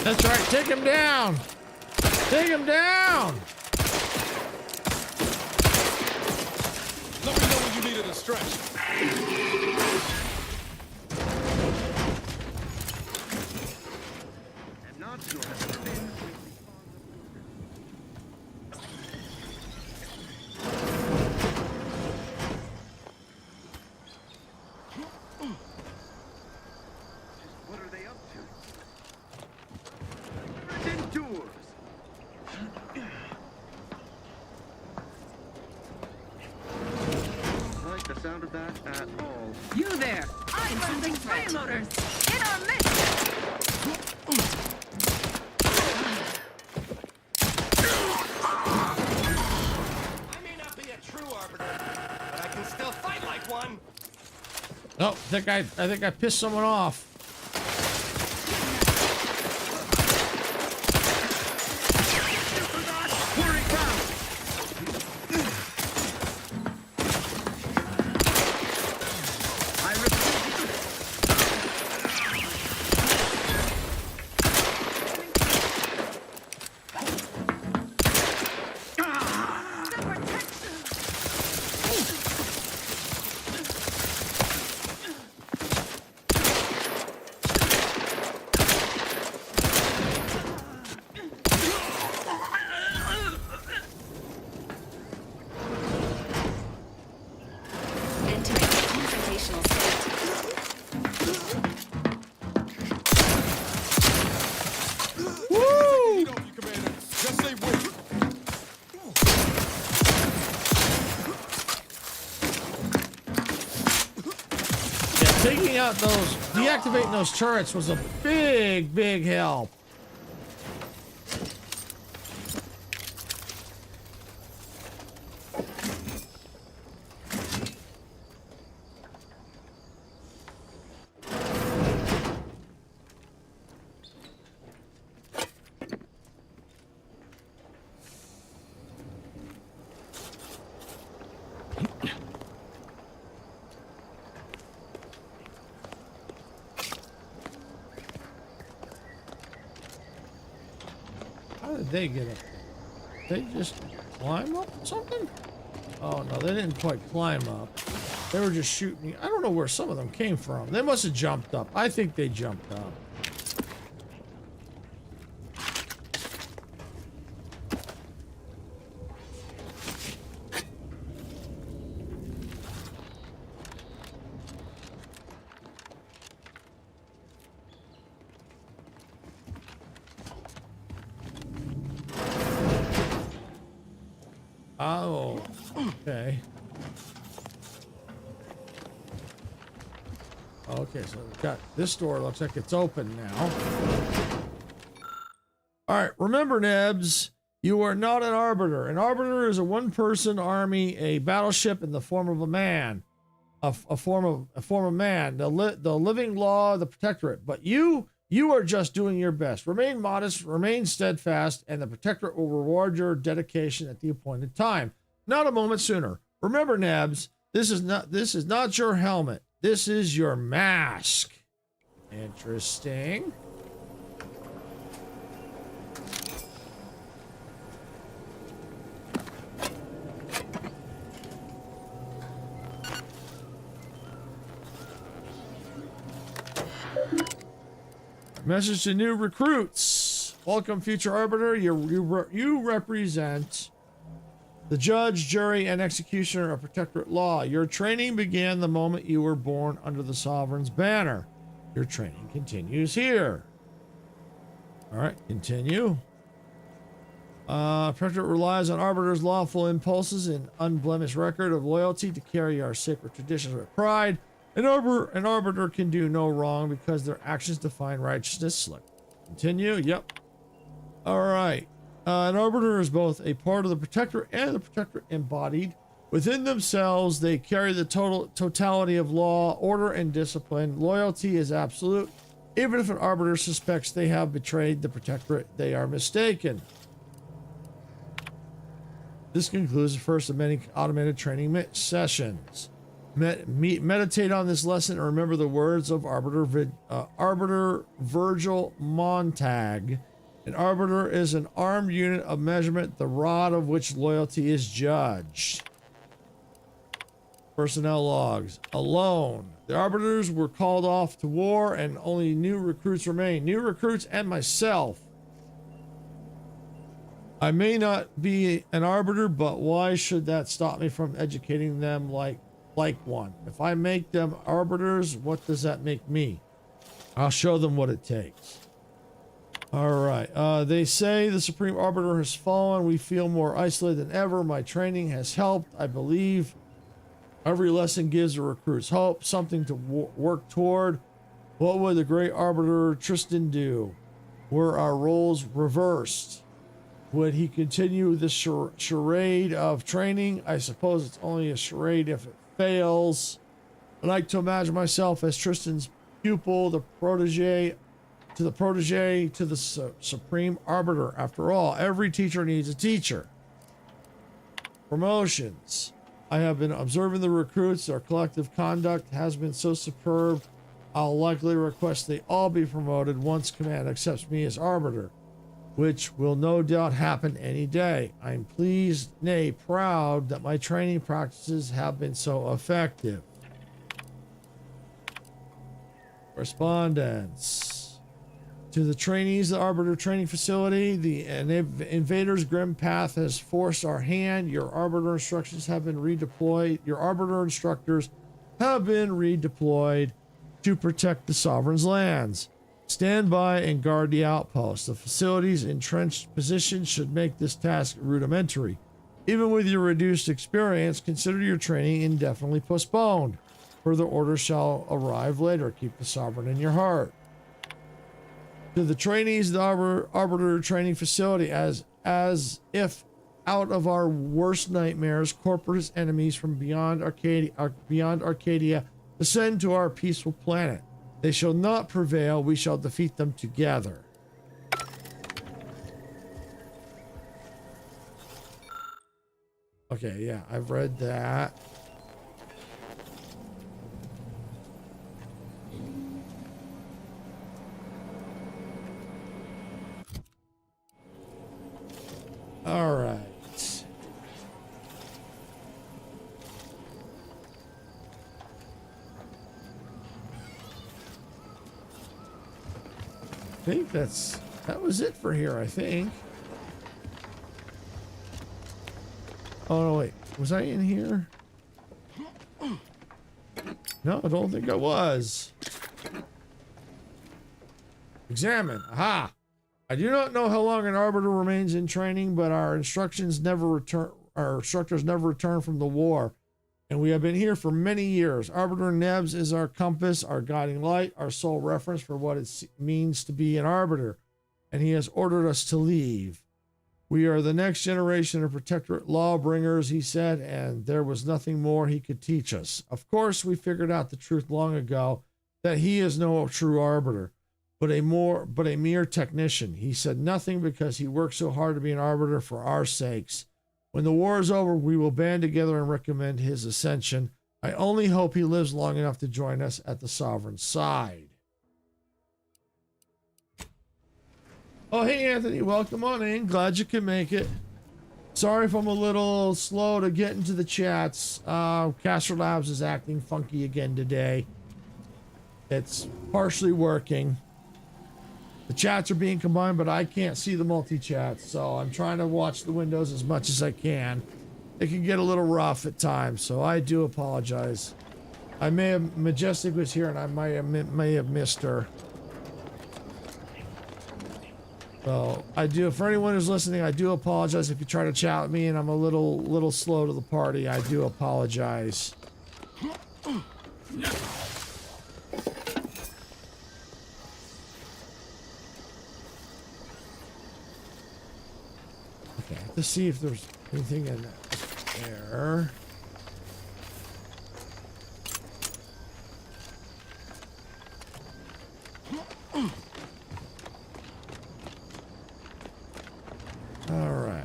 That's right, take him down! Take him down! Let me know when you needed a stretch. I'm not sure I've ever been. What are they up to? Endures. Like the sound of that at all. You there! I'm sending freeloaders! In our midst! I may not be a true arbiter, but I can still fight like one. Oh, I think I pissed someone off. Deactivating those turrets was a big help. did they get up there? They just climb up something? Oh no, they didn't quite climb up. They were just shooting. I don't know where some of them came from. They must have jumped up. I think they jumped up. Oh, okay. Okay, so we've got this door. Looks like it's open now. All right, remember, Nebs, you are not an arbiter. An arbiter is a one-person army, a battleship in the form of a man, a form of man, the living law, the protectorate. But you are just doing your best. Remain modest, remain steadfast, and the protectorate will reward your dedication at the appointed time. Not a moment sooner. Remember, Nebs, this is not your helmet. This is your mask. Interesting. Message to new recruits. Welcome, future arbiter. You represent the judge, jury, and executioner of protectorate law. Your training began the moment you were born under the sovereign's banner. Your training continues here. All right, continue. Protectorate relies on arbiters' lawful impulses and unblemished record of loyalty to carry our sacred traditions with pride. An arbiter can do no wrong because their actions define righteousness. Continue. Yep. All right. An arbiter is both a part of the protectorate and the protectorate embodied. Within themselves, they carry the totality of law, order, and discipline. Loyalty is absolute. Even if an arbiter suspects they have betrayed the protectorate, they are mistaken. This concludes the first of many automated training sessions. Meditate on this lesson and remember the words of Arbiter Virgil Montag. An arbiter is an armed unit of measurement, the rod of which loyalty is judged. Personnel logs. Alone. The arbiters were called off to war and only new recruits remain. New recruits and myself. I may not be an arbiter, but why should that stop me from educating them like one? If I make them arbiters, what does that make me? I'll show them what it takes. All right. They say the Supreme Arbiter has fallen. We feel more isolated than ever. My training has helped. I believe every lesson gives the recruits hope, something to work toward. What would the great Arbiter Tristan do? Were our roles reversed? Would he continue the charade of training? I suppose it's only a charade if it fails. I like to imagine myself as Tristan's pupil, the protege to the Supreme Arbiter. After all, every teacher needs a teacher. Promotions. I have been observing the recruits. Their collective conduct has been so superb. I'll likely request they all be promoted once command accepts me as Arbiter, which will no doubt happen any day. I'm pleased, nay, proud that my training practices have been so effective. Correspondence. To the trainees of the Arbiter Training Facility, the invader's grim path has forced our hand. Your Arbiter instructions have been redeployed. Your Arbiter instructors have been redeployed to protect the Sovereign's lands. Stand by and guard the outpost. The facility's entrenched position should make this task rudimentary. Even with your reduced experience, consider your training indefinitely postponed. Further orders shall arrive later. Keep the Sovereign in your heart. To the trainees of the Arbiter Training Facility, as if out of our worst nightmares, corporate enemies from beyond Arcadia descend to our peaceful planet. They shall not prevail. We shall defeat them together. Okay, yeah, I've read that. think that was it for here, I think. Oh, no, wait. Was I in here? No, I don't think I was. Examine. Aha! I do not know how long an arbiter remains in training, but our instructors never return from the war. And we have been here for many years. Arbiter Nebs is our compass, our guiding light, our sole reference for what it means to be an arbiter. And he has ordered us to leave. We are the next generation of Protectorate lawbringers, he said, and there was nothing more he could teach us. Of course, we figured out the truth long ago, that he is no true arbiter, but a mere technician. He said nothing because he worked so hard to be an arbiter for our sakes. When the war is over, we will band together and recommend his ascension. I only hope he lives long enough to join us at the Sovereign's side. Oh, hey, Anthony. Welcome on in. Glad you can make it. Sorry if I'm a little slow to get into the chats. Caster Labs is acting funky again today. It's partially working. The chats are being combined, but I can't see the multi-chats, so I'm trying to watch the windows as much as I can. It can get a little rough at times, so I do apologize. Majestic was here, and I may have missed her. So I do, for anyone who's listening, I do apologize if you try to chat with me and I'm a little slow to the party. I do apologize. Okay, let's see if there's anything in there. All right.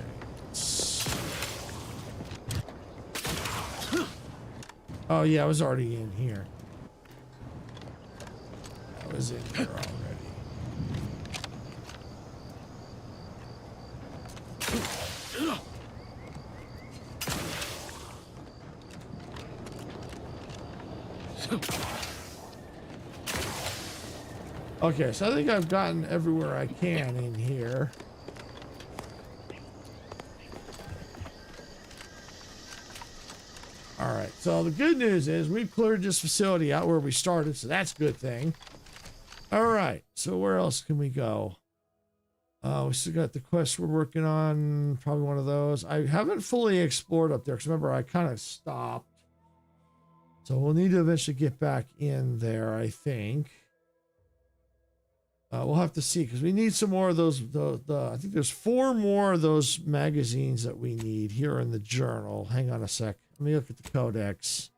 Oh yeah, I was already in here. I was in here already. Okay, so I think I've gotten everywhere I can in here. All right, so the good news is we've cleared this facility out where we started, so that's a good thing. All right, so where else can we go? We still got the quest we're working on, probably one of those. I haven't fully explored up there because remember I kind of stopped. So we'll need to eventually get back in there, I think. We'll have to see because we need some more of those. I think there's 4 more of those magazines that we need here in the journal. Hang on a sec. Let me look at the codex.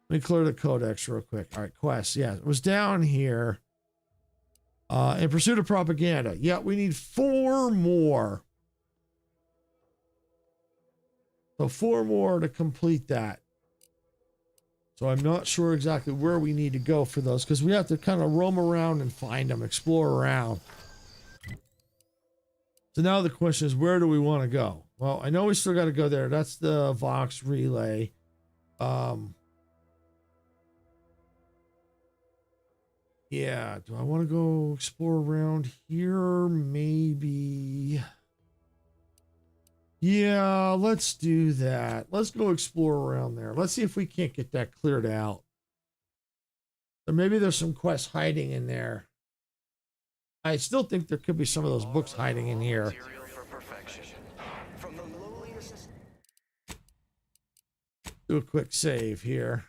Let me clear the codex real quick. All right, quest. Yeah, it was down here. In pursuit of propaganda. Yeah, we need 4 more. So 4 more to complete that. So I'm not sure exactly where we need to go for those because we have to kind of roam around and find them, explore around. So now the question is, where do we want to go? Well, I know we still got to go there. That's the Vox relay. Yeah, do I want to go explore around here? Maybe. Yeah, let's do that. Let's go explore around there. Let's see if we can't get that cleared out. Or maybe there's some quests hiding in there. I still think there could be some of those books hiding in here. Do a quick save here.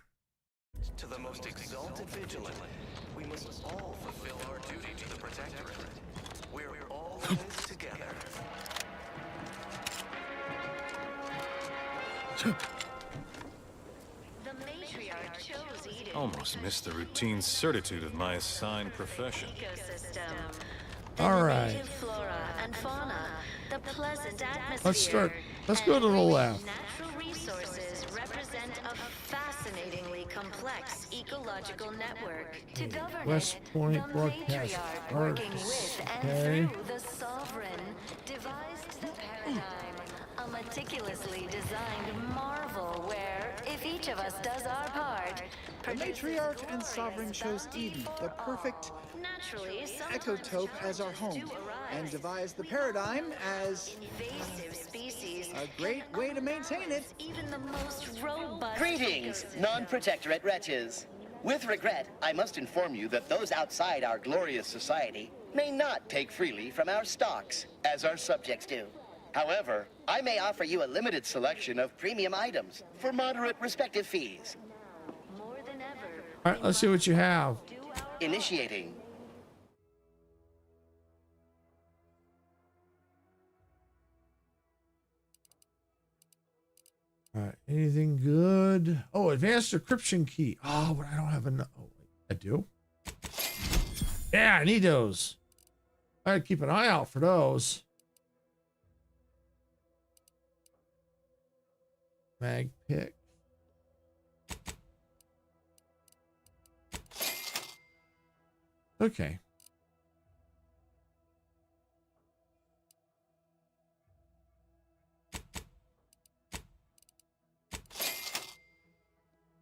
To the most exalted vigilant, we must all fulfill our duty to the Protectorate. We're all in this together. The matriarch chose Eden. Almost missed the routine certitude of my assigned profession. Ecosystem. All right. Native flora and fauna. The pleasant atmosphere. Let's go to the left. Natural resources represent a fascinatingly complex ecological network. To govern West Point broadcast working with and okay. through the sovereign, devised the paradigm, a meticulously designed marvel where, if If each of us does our part, The matriarch and sovereign chose Eden, the perfect naturally, ecotope, as our home, and devised the paradigm as invasive species a great way to maintain it. even the most robust. Greetings, non-protectorate wretches. With regret, I must inform you that those outside our glorious society may not take freely from our stocks, as our subjects do. However, I may offer you a limited selection of premium items for moderate respective fees. All right, let's see what you have. Initiating. All right, anything good? Oh, advanced encryption key. Oh, but I don't have enough. Oh, I do. Yeah, I need those. I gotta keep an eye out for those. Mag pick. Okay.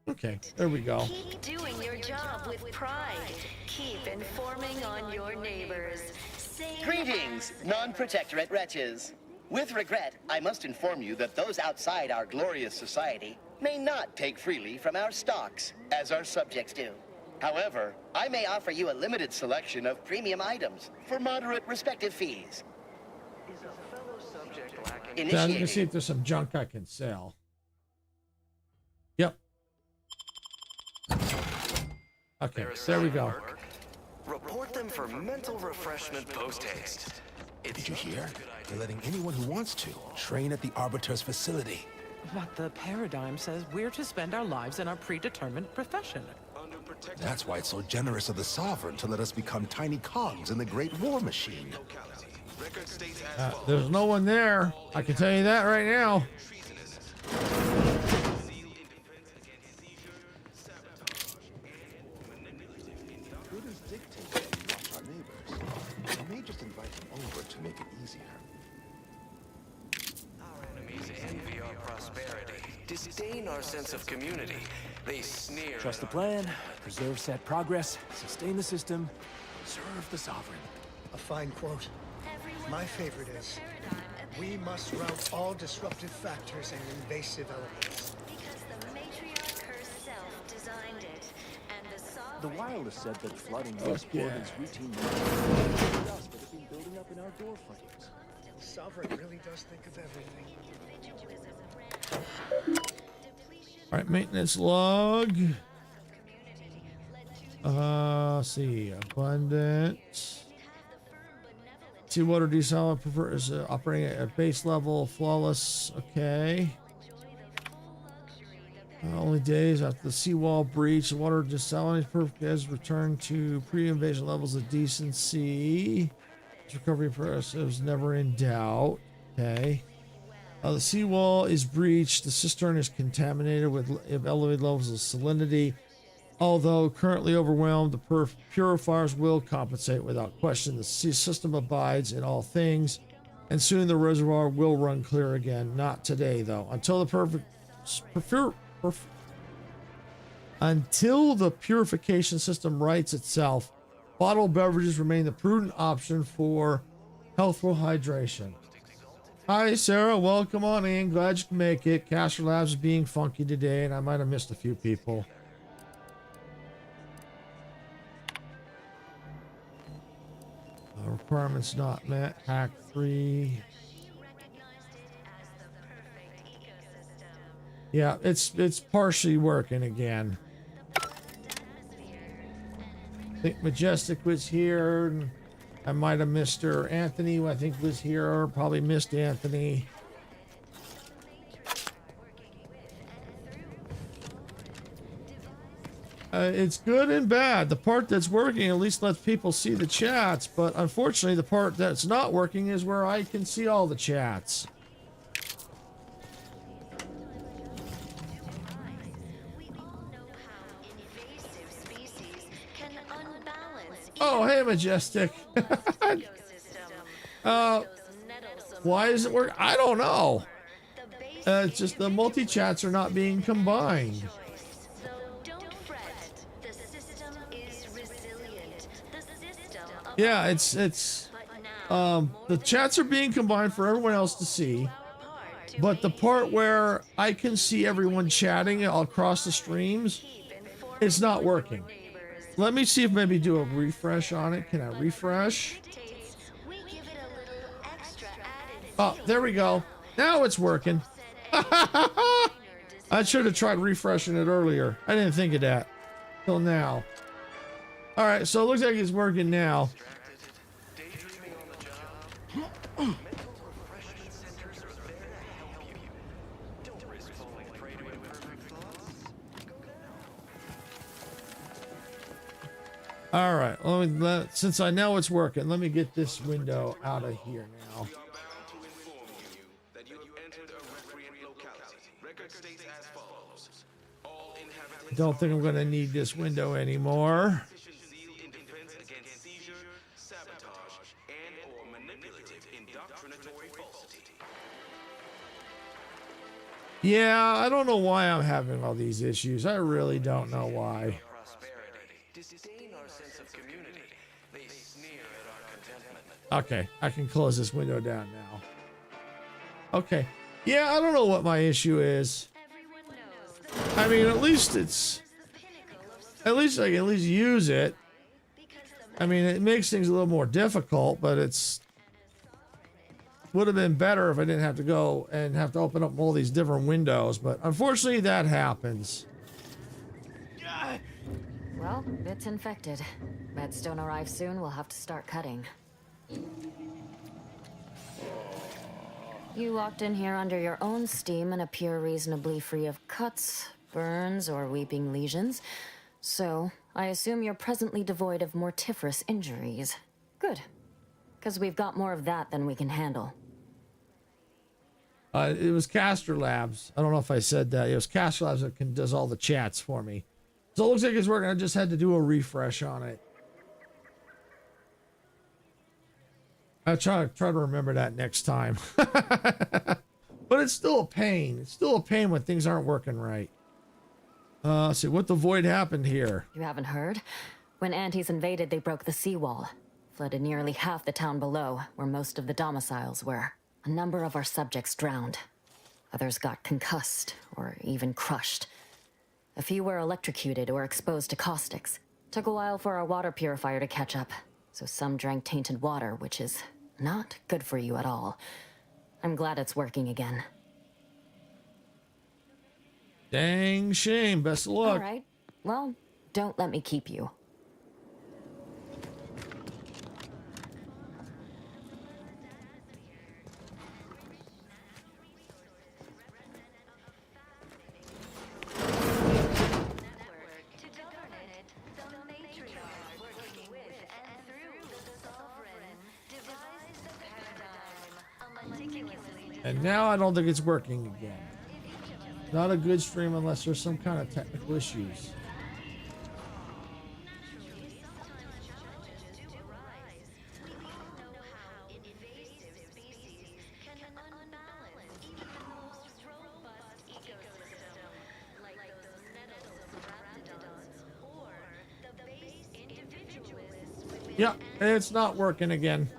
Okay, there we go. Keep doing your job with pride. Keep informing on your neighbors. Greetings, non-protectorate wretches. With regret, I must inform you that those outside our glorious society may not take freely from our stocks, as our subjects do. However, I may offer you a limited selection of premium items for moderate respective fees. So I'm gonna see if there's some junk I can sell. Yep. Okay, there we go. Report them for mental refreshment post-haste. Did you hear? They're letting anyone who wants to train at the Arbiter's facility. But the paradigm says we're to spend our lives in our predetermined profession. That's why it's so generous of the Sovereign to let us become tiny cogs in the great war machine. There's no one there. I can tell you that right now. Good as dictated to watch our neighbors. We may just invite them over to make it easier. Our enemies envy our prosperity, disdain our sense of community. They sneer. Trust the plan, preserve set progress, sustain the system, serve the Sovereign. A fine quote. My favorite is, we must rout all disruptive factors and invasive elements. Because the matriarch herself designed it, and the sovereign... The wireless said that flooding Oh, this port is routine dust that have been building up in our door frames. The Sovereign really does think of everything. All right, maintenance log. See, abundant. Seawater desal prefers operating at base level, flawless. Okay. Only days after the seawall breach, the water desalination has returned to pre-invasion levels of decency. Its recovery process was never in doubt. Okay. The seawall is breached. The cistern is contaminated with elevated levels of salinity. Although currently overwhelmed, the purifiers will compensate without question. The sea system abides in all things, and soon the reservoir will run clear again. Not today, though. Until the purification system rights itself, bottled beverages remain the prudent option for healthful hydration. Hi, Sarah. Welcome on in. Glad you can make it. Caster Labs is being funky today, and I might have missed a few people. Requirements not met. Hack 3. Yeah, it's partially working again. I think Majestic was here. And I might have missed her. Anthony, I think, was here. Probably missed Anthony. It's good and bad. The part that's working at least lets people see the chats, but unfortunately the part that's not working is where I can see all the chats. Oh, hey, Majestic. Why is it work? I don't know. It's just the multi-chats are not being combined. Yeah, it's the chats are being combined for everyone else to see, but the part where I can see everyone chatting across the streams, it's not working. Let me see if maybe do a refresh on it. Can I refresh? Oh, there we go. Now it's working. I should have tried refreshing it earlier. I didn't think of that till now. All right, so it looks like it's working now. All right, since I know it's working, let me get this window out of here now. I don't think I'm going to need this window anymore. Yeah, I don't know why I'm having all these issues. I really don't know why. Okay, I can close this window down now. Okay. Yeah, I don't know what my issue is. I mean, at least I can at least use it. I mean, it makes things a little more difficult, but would have been better if I didn't have to go and have to open up all these different windows, but unfortunately that happens. Well, it's infected. Meds don't arrive soon, we'll have to start cutting. You walked in here under your own steam and appear reasonably free of cuts, burns, or weeping lesions. So, I assume you're presently devoid of mortiferous injuries. Good. Because we've got more of that than we can handle. It was Caster Labs. I don't know if I said that. It was Caster Labs that does all the chats for me. So it looks like it's working. I just had to do a refresh on it. I'll try to remember that next time. But it's still a pain. It's still a pain when things aren't working right. Let's see what the void happened here. You haven't heard? When Antes invaded, they broke the seawall. Flooded nearly half the town below, where most of the domiciles were. A number of our subjects drowned. Others got concussed, or even crushed. A few were electrocuted or exposed to caustics. Took a while for our water purifier to catch up, so some drank tainted water, which is not good for you at all. I'm glad it's working again. Dang shame. Best of luck. All right. Well, don't let me keep you. And now I don't think it's working again. Not a good stream unless there's some kind of technical issues. Yeah, it's not working again.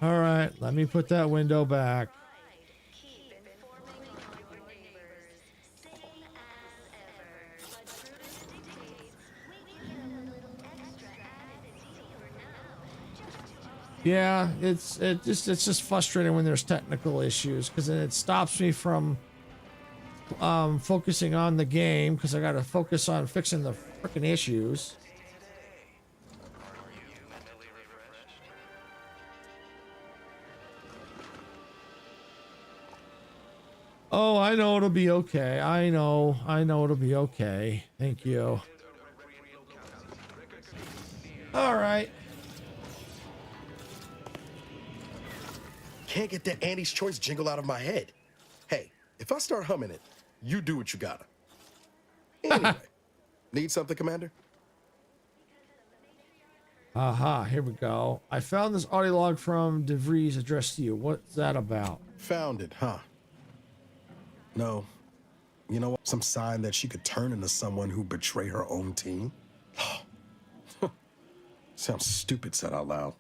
All right, let me put that window back. Yeah, it's just frustrating when there's technical issues, because then it stops me from focusing on the game, because I got to focus on fixing the freaking issues. Oh, I know it'll be okay. I know it'll be okay. Thank you. All right. Can't get that Andy's Choice jingle out of my head. Hey, if I start humming it, you do what you gotta. Anyway, Need something, Commander? Aha, here we go. I found this audio log from DeVries addressed to you. What's that about? Found it, huh? No. You know what? Some sign that she could turn into someone who betray her own team? Sounds stupid said out loud.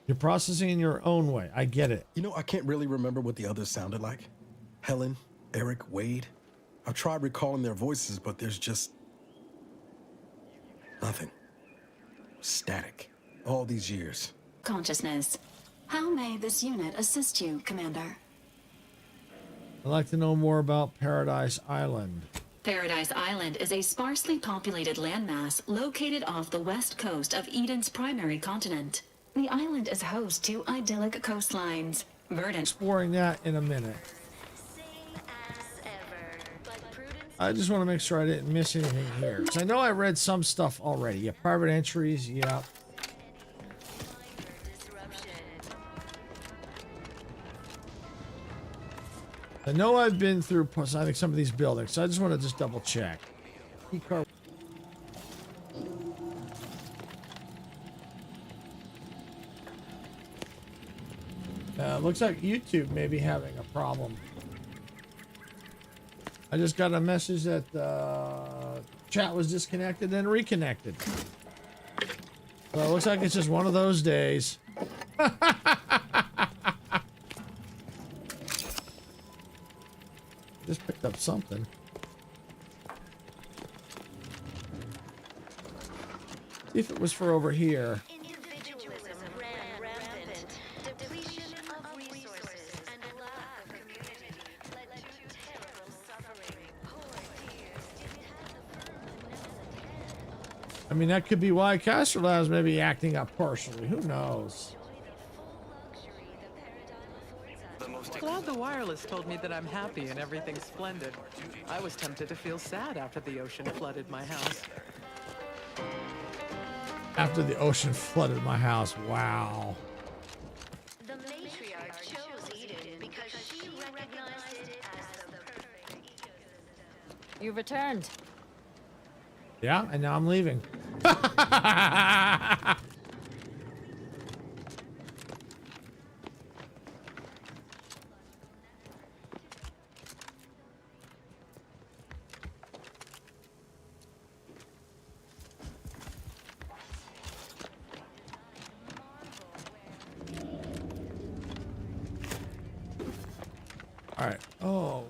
You're processing in your own way. I get it. You know, I can't really remember what the others sounded like. Helen, Eric, Wade. I've tried recalling their voices, but there's just nothing. Static. All these years. Consciousness. How may this unit assist you, Commander? I'd like to know more about Paradise Island. Paradise Island is a sparsely populated landmass located off the west coast of Eden's primary continent. The island is host to idyllic coastlines, verdant... Exploring that in a minute. I just want to make sure I didn't miss anything here. Because I know I read some stuff already. Yeah, private entries, yeah. I know I've been through, I think, some of these buildings, so I just want to just double check. Looks like YouTube may be having a problem. I just got a message that chat was disconnected and reconnected. So it looks like it's just one of those days. Just picked up something. See if it was for over here. I mean, that could be why Castro Labs may be acting up partially. Who knows? Glad the wireless told me that I'm happy and everything's splendid. I was tempted to feel sad after the ocean flooded my house. After the ocean flooded my house. Wow. The matriarch chose Eden because she recognized it as the perfect ecosystem. You returned. Yeah, and now I'm leaving. All right. Oh.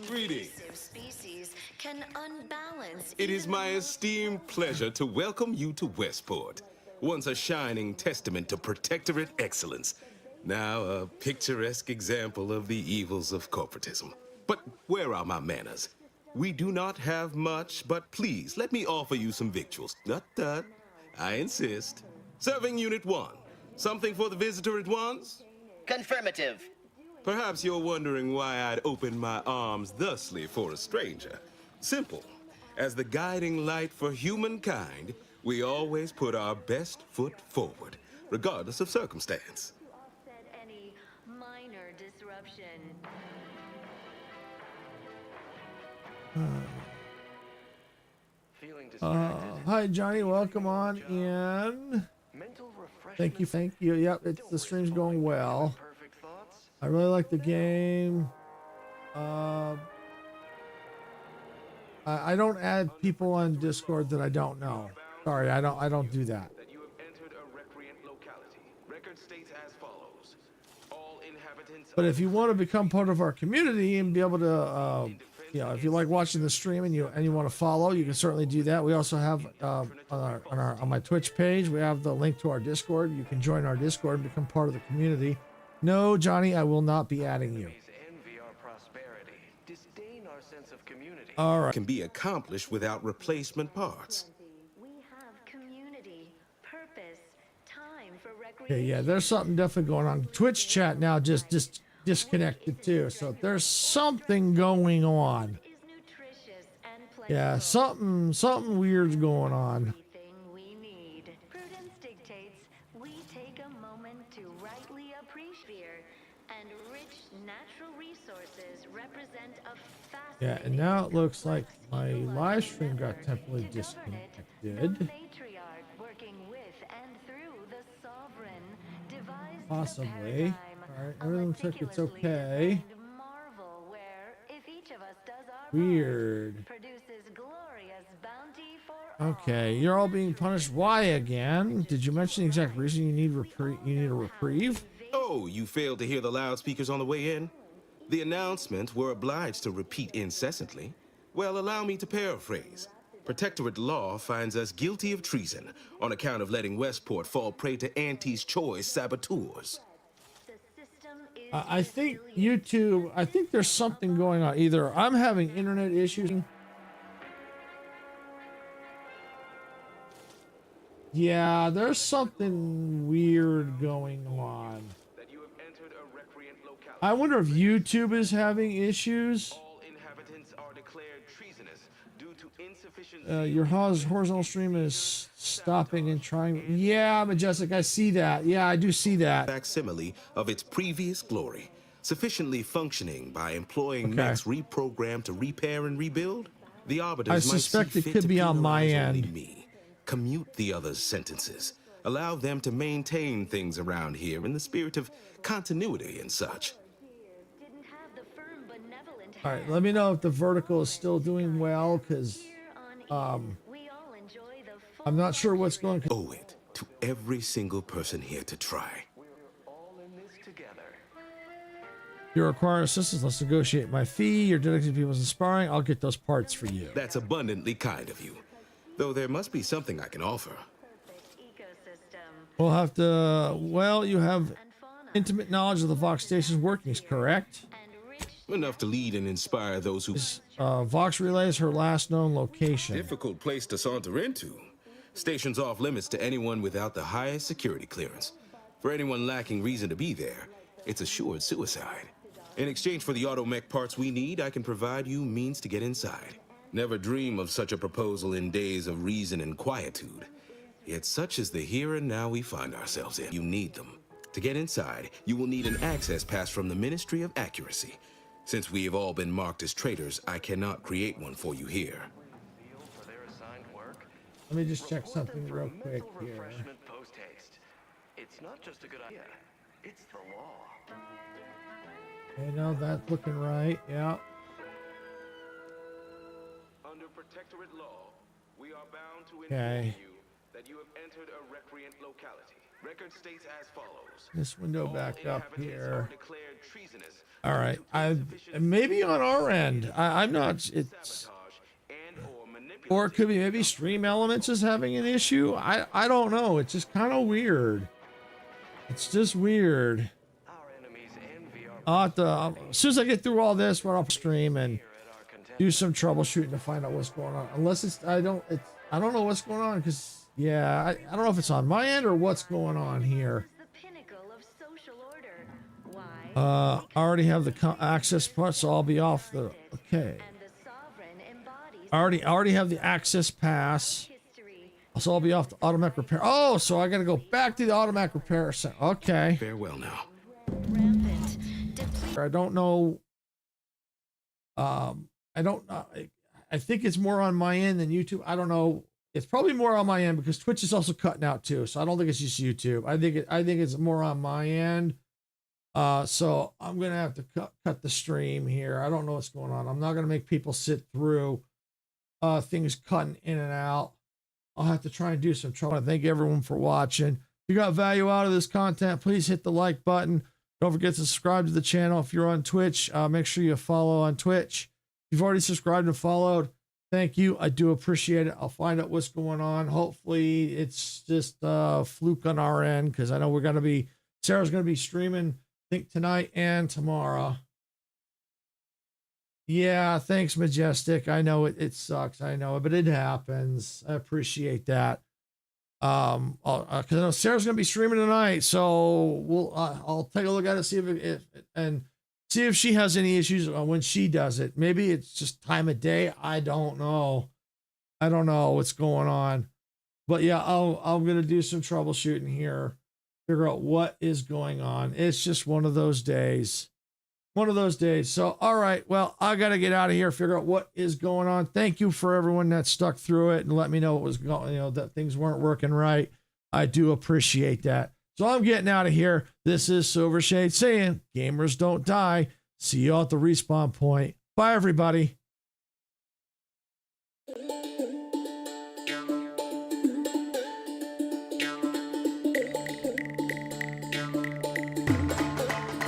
Greetings. Species can unbalance. It is my esteemed pleasure to welcome you to Westport, once a shining testament to Protectorate excellence, now a picturesque example of the evils of corporatism. But where are my manners? We do not have much, but please let me offer you some victuals. Tut. I insist. Serving Unit 1. Something for the visitor at once? Confirmative. Perhaps you're wondering why I'd open my arms thusly for a stranger. Simple. As the guiding light for humankind, we always put our best foot forward, regardless of circumstance. Any minor disruption. Hi, Johnny. Welcome on in. Thank you. Yep, the stream's going well. I really like the game. I don't add people on Discord that I don't know. Sorry, I don't do that. But if you want to become part of our community and be able to, if you like watching the stream and you want to follow, you can certainly do that. We also have on my Twitch page, we have the link to our Discord. You can join our Discord and become part of the community. No, Johnny, I will not be adding you. All right. Can be accomplished without replacement parts. We have community, purpose, time for recreation. Okay, yeah, there's something definitely going on. Twitch chat now just disconnected too, so there's something going on. Yeah, something weird's going on. Prudence dictates we take a moment to rightly appreciate and Yeah, and now it looks like my live stream got temporarily disconnected. Possibly. Alright, everything looks like it's okay. Weird. Okay, you're all being punished. Why again? Did you mention the exact reason you need a reprieve? Oh, you failed to hear the loudspeakers on the way in? The announcement we're obliged to repeat incessantly. Well, allow me to paraphrase. Protectorate law finds us guilty of treason on account of letting Westport fall prey to Auntie's choice saboteurs. I think YouTube, I think there's something going on. Either I'm having internet issues. Yeah, there's something weird going on. I wonder if YouTube is having issues. Your horizontal stream is stopping and trying. Yeah, Majestic, I see that. Yeah, I do see that. Facsimile of its previous glory, sufficiently functioning by employing mechs reprogrammed to repair and rebuild. The arbiters I might suspect see it fit could to be on my penalize only end. me, commute the others' sentences, allow them to maintain things around here in the spirit of continuity and such. All right, let me know if the vertical is still doing well, because I'm not sure what's going on. Owe it to every single person here to try. You require assistance, let's negotiate my fee. You're dedicated to people's inspiring. I'll get those parts for you. That's abundantly kind of you. Though there must be something I can offer. We'll have to, well, you have intimate knowledge of the Vox station's workings, correct? Enough to lead and inspire those who... Vox Relay is her last known location. Difficult place to saunter into. Station's off limits to anyone without the highest security clearance. For anyone lacking reason to be there, it's assured suicide. In exchange for the automech parts we need, I can provide you means to get inside. Never dream of such a proposal in days of reason and quietude. Yet such is the here and now we find ourselves in. You need them. To get inside, you will need an access pass from the Ministry of Accuracy. Since we have all been marked as traitors, I cannot create one for you here. Let me just check something real quick here. It's not just a good idea, it's the law. Okay, no, that's looking right. Yeah. Under Protectorate law, we are bound to Okay. inform you that you have entered a recreant locality. Record states as follows. This window back up here. Declared treasonous. All right, maybe on our end. I'm not. It's, or it could be maybe Stream Elements is having an issue. I don't know. It's just kind of weird. It's just weird. I'll have to, as soon as I get through all this, run off stream and do some troubleshooting to find out what's going on. Unless it's I don't know what's going on, because yeah, I don't know if it's on my end or what's going on here. I already have the access part, so I'll be off the. Okay. I already have the access pass, so I'll be off the automatic repair. Oh, so I got to go back to the automatic repair center. Okay. Farewell now. I don't know. I don't. I think it's more on my end than YouTube. I don't know. It's probably more on my end because Twitch is also cutting out too. So I don't think it's just YouTube. I think it's more on my end. So I'm gonna have to cut the stream here. I don't know what's going on. I'm not gonna make people sit through things cutting in and out. I'll have to try and do some trouble. I thank everyone for watching. If you got value out of this content, please hit the like button. Don't forget to subscribe to the channel. If you're on Twitch, make sure you follow on Twitch. If you've already subscribed and followed, thank you. I do appreciate it. I'll find out what's going on. Hopefully it's just a fluke on our end, because I know Sarah's going to be streaming, I think, tonight and tomorrow. Yeah, thanks, Majestic. I know it sucks. I know it, but it happens. I appreciate that. Because I know Sarah's going to be streaming tonight, so I'll take a look at it, see if she has any issues when she does it. Maybe it's just time of day. I don't know. I don't know what's going on, but yeah, I'm going to do some troubleshooting here, figure out what is going on. It's just one of those days. One of those days. So, all right. Well, I got to get out of here, figure out what is going on. Thank you for everyone that stuck through it and let me know what was going, that things weren't working right. I do appreciate that. So I'm getting out of here. This is Silver Shade saying, gamers don't die. See you all at the respawn point. Bye, everybody.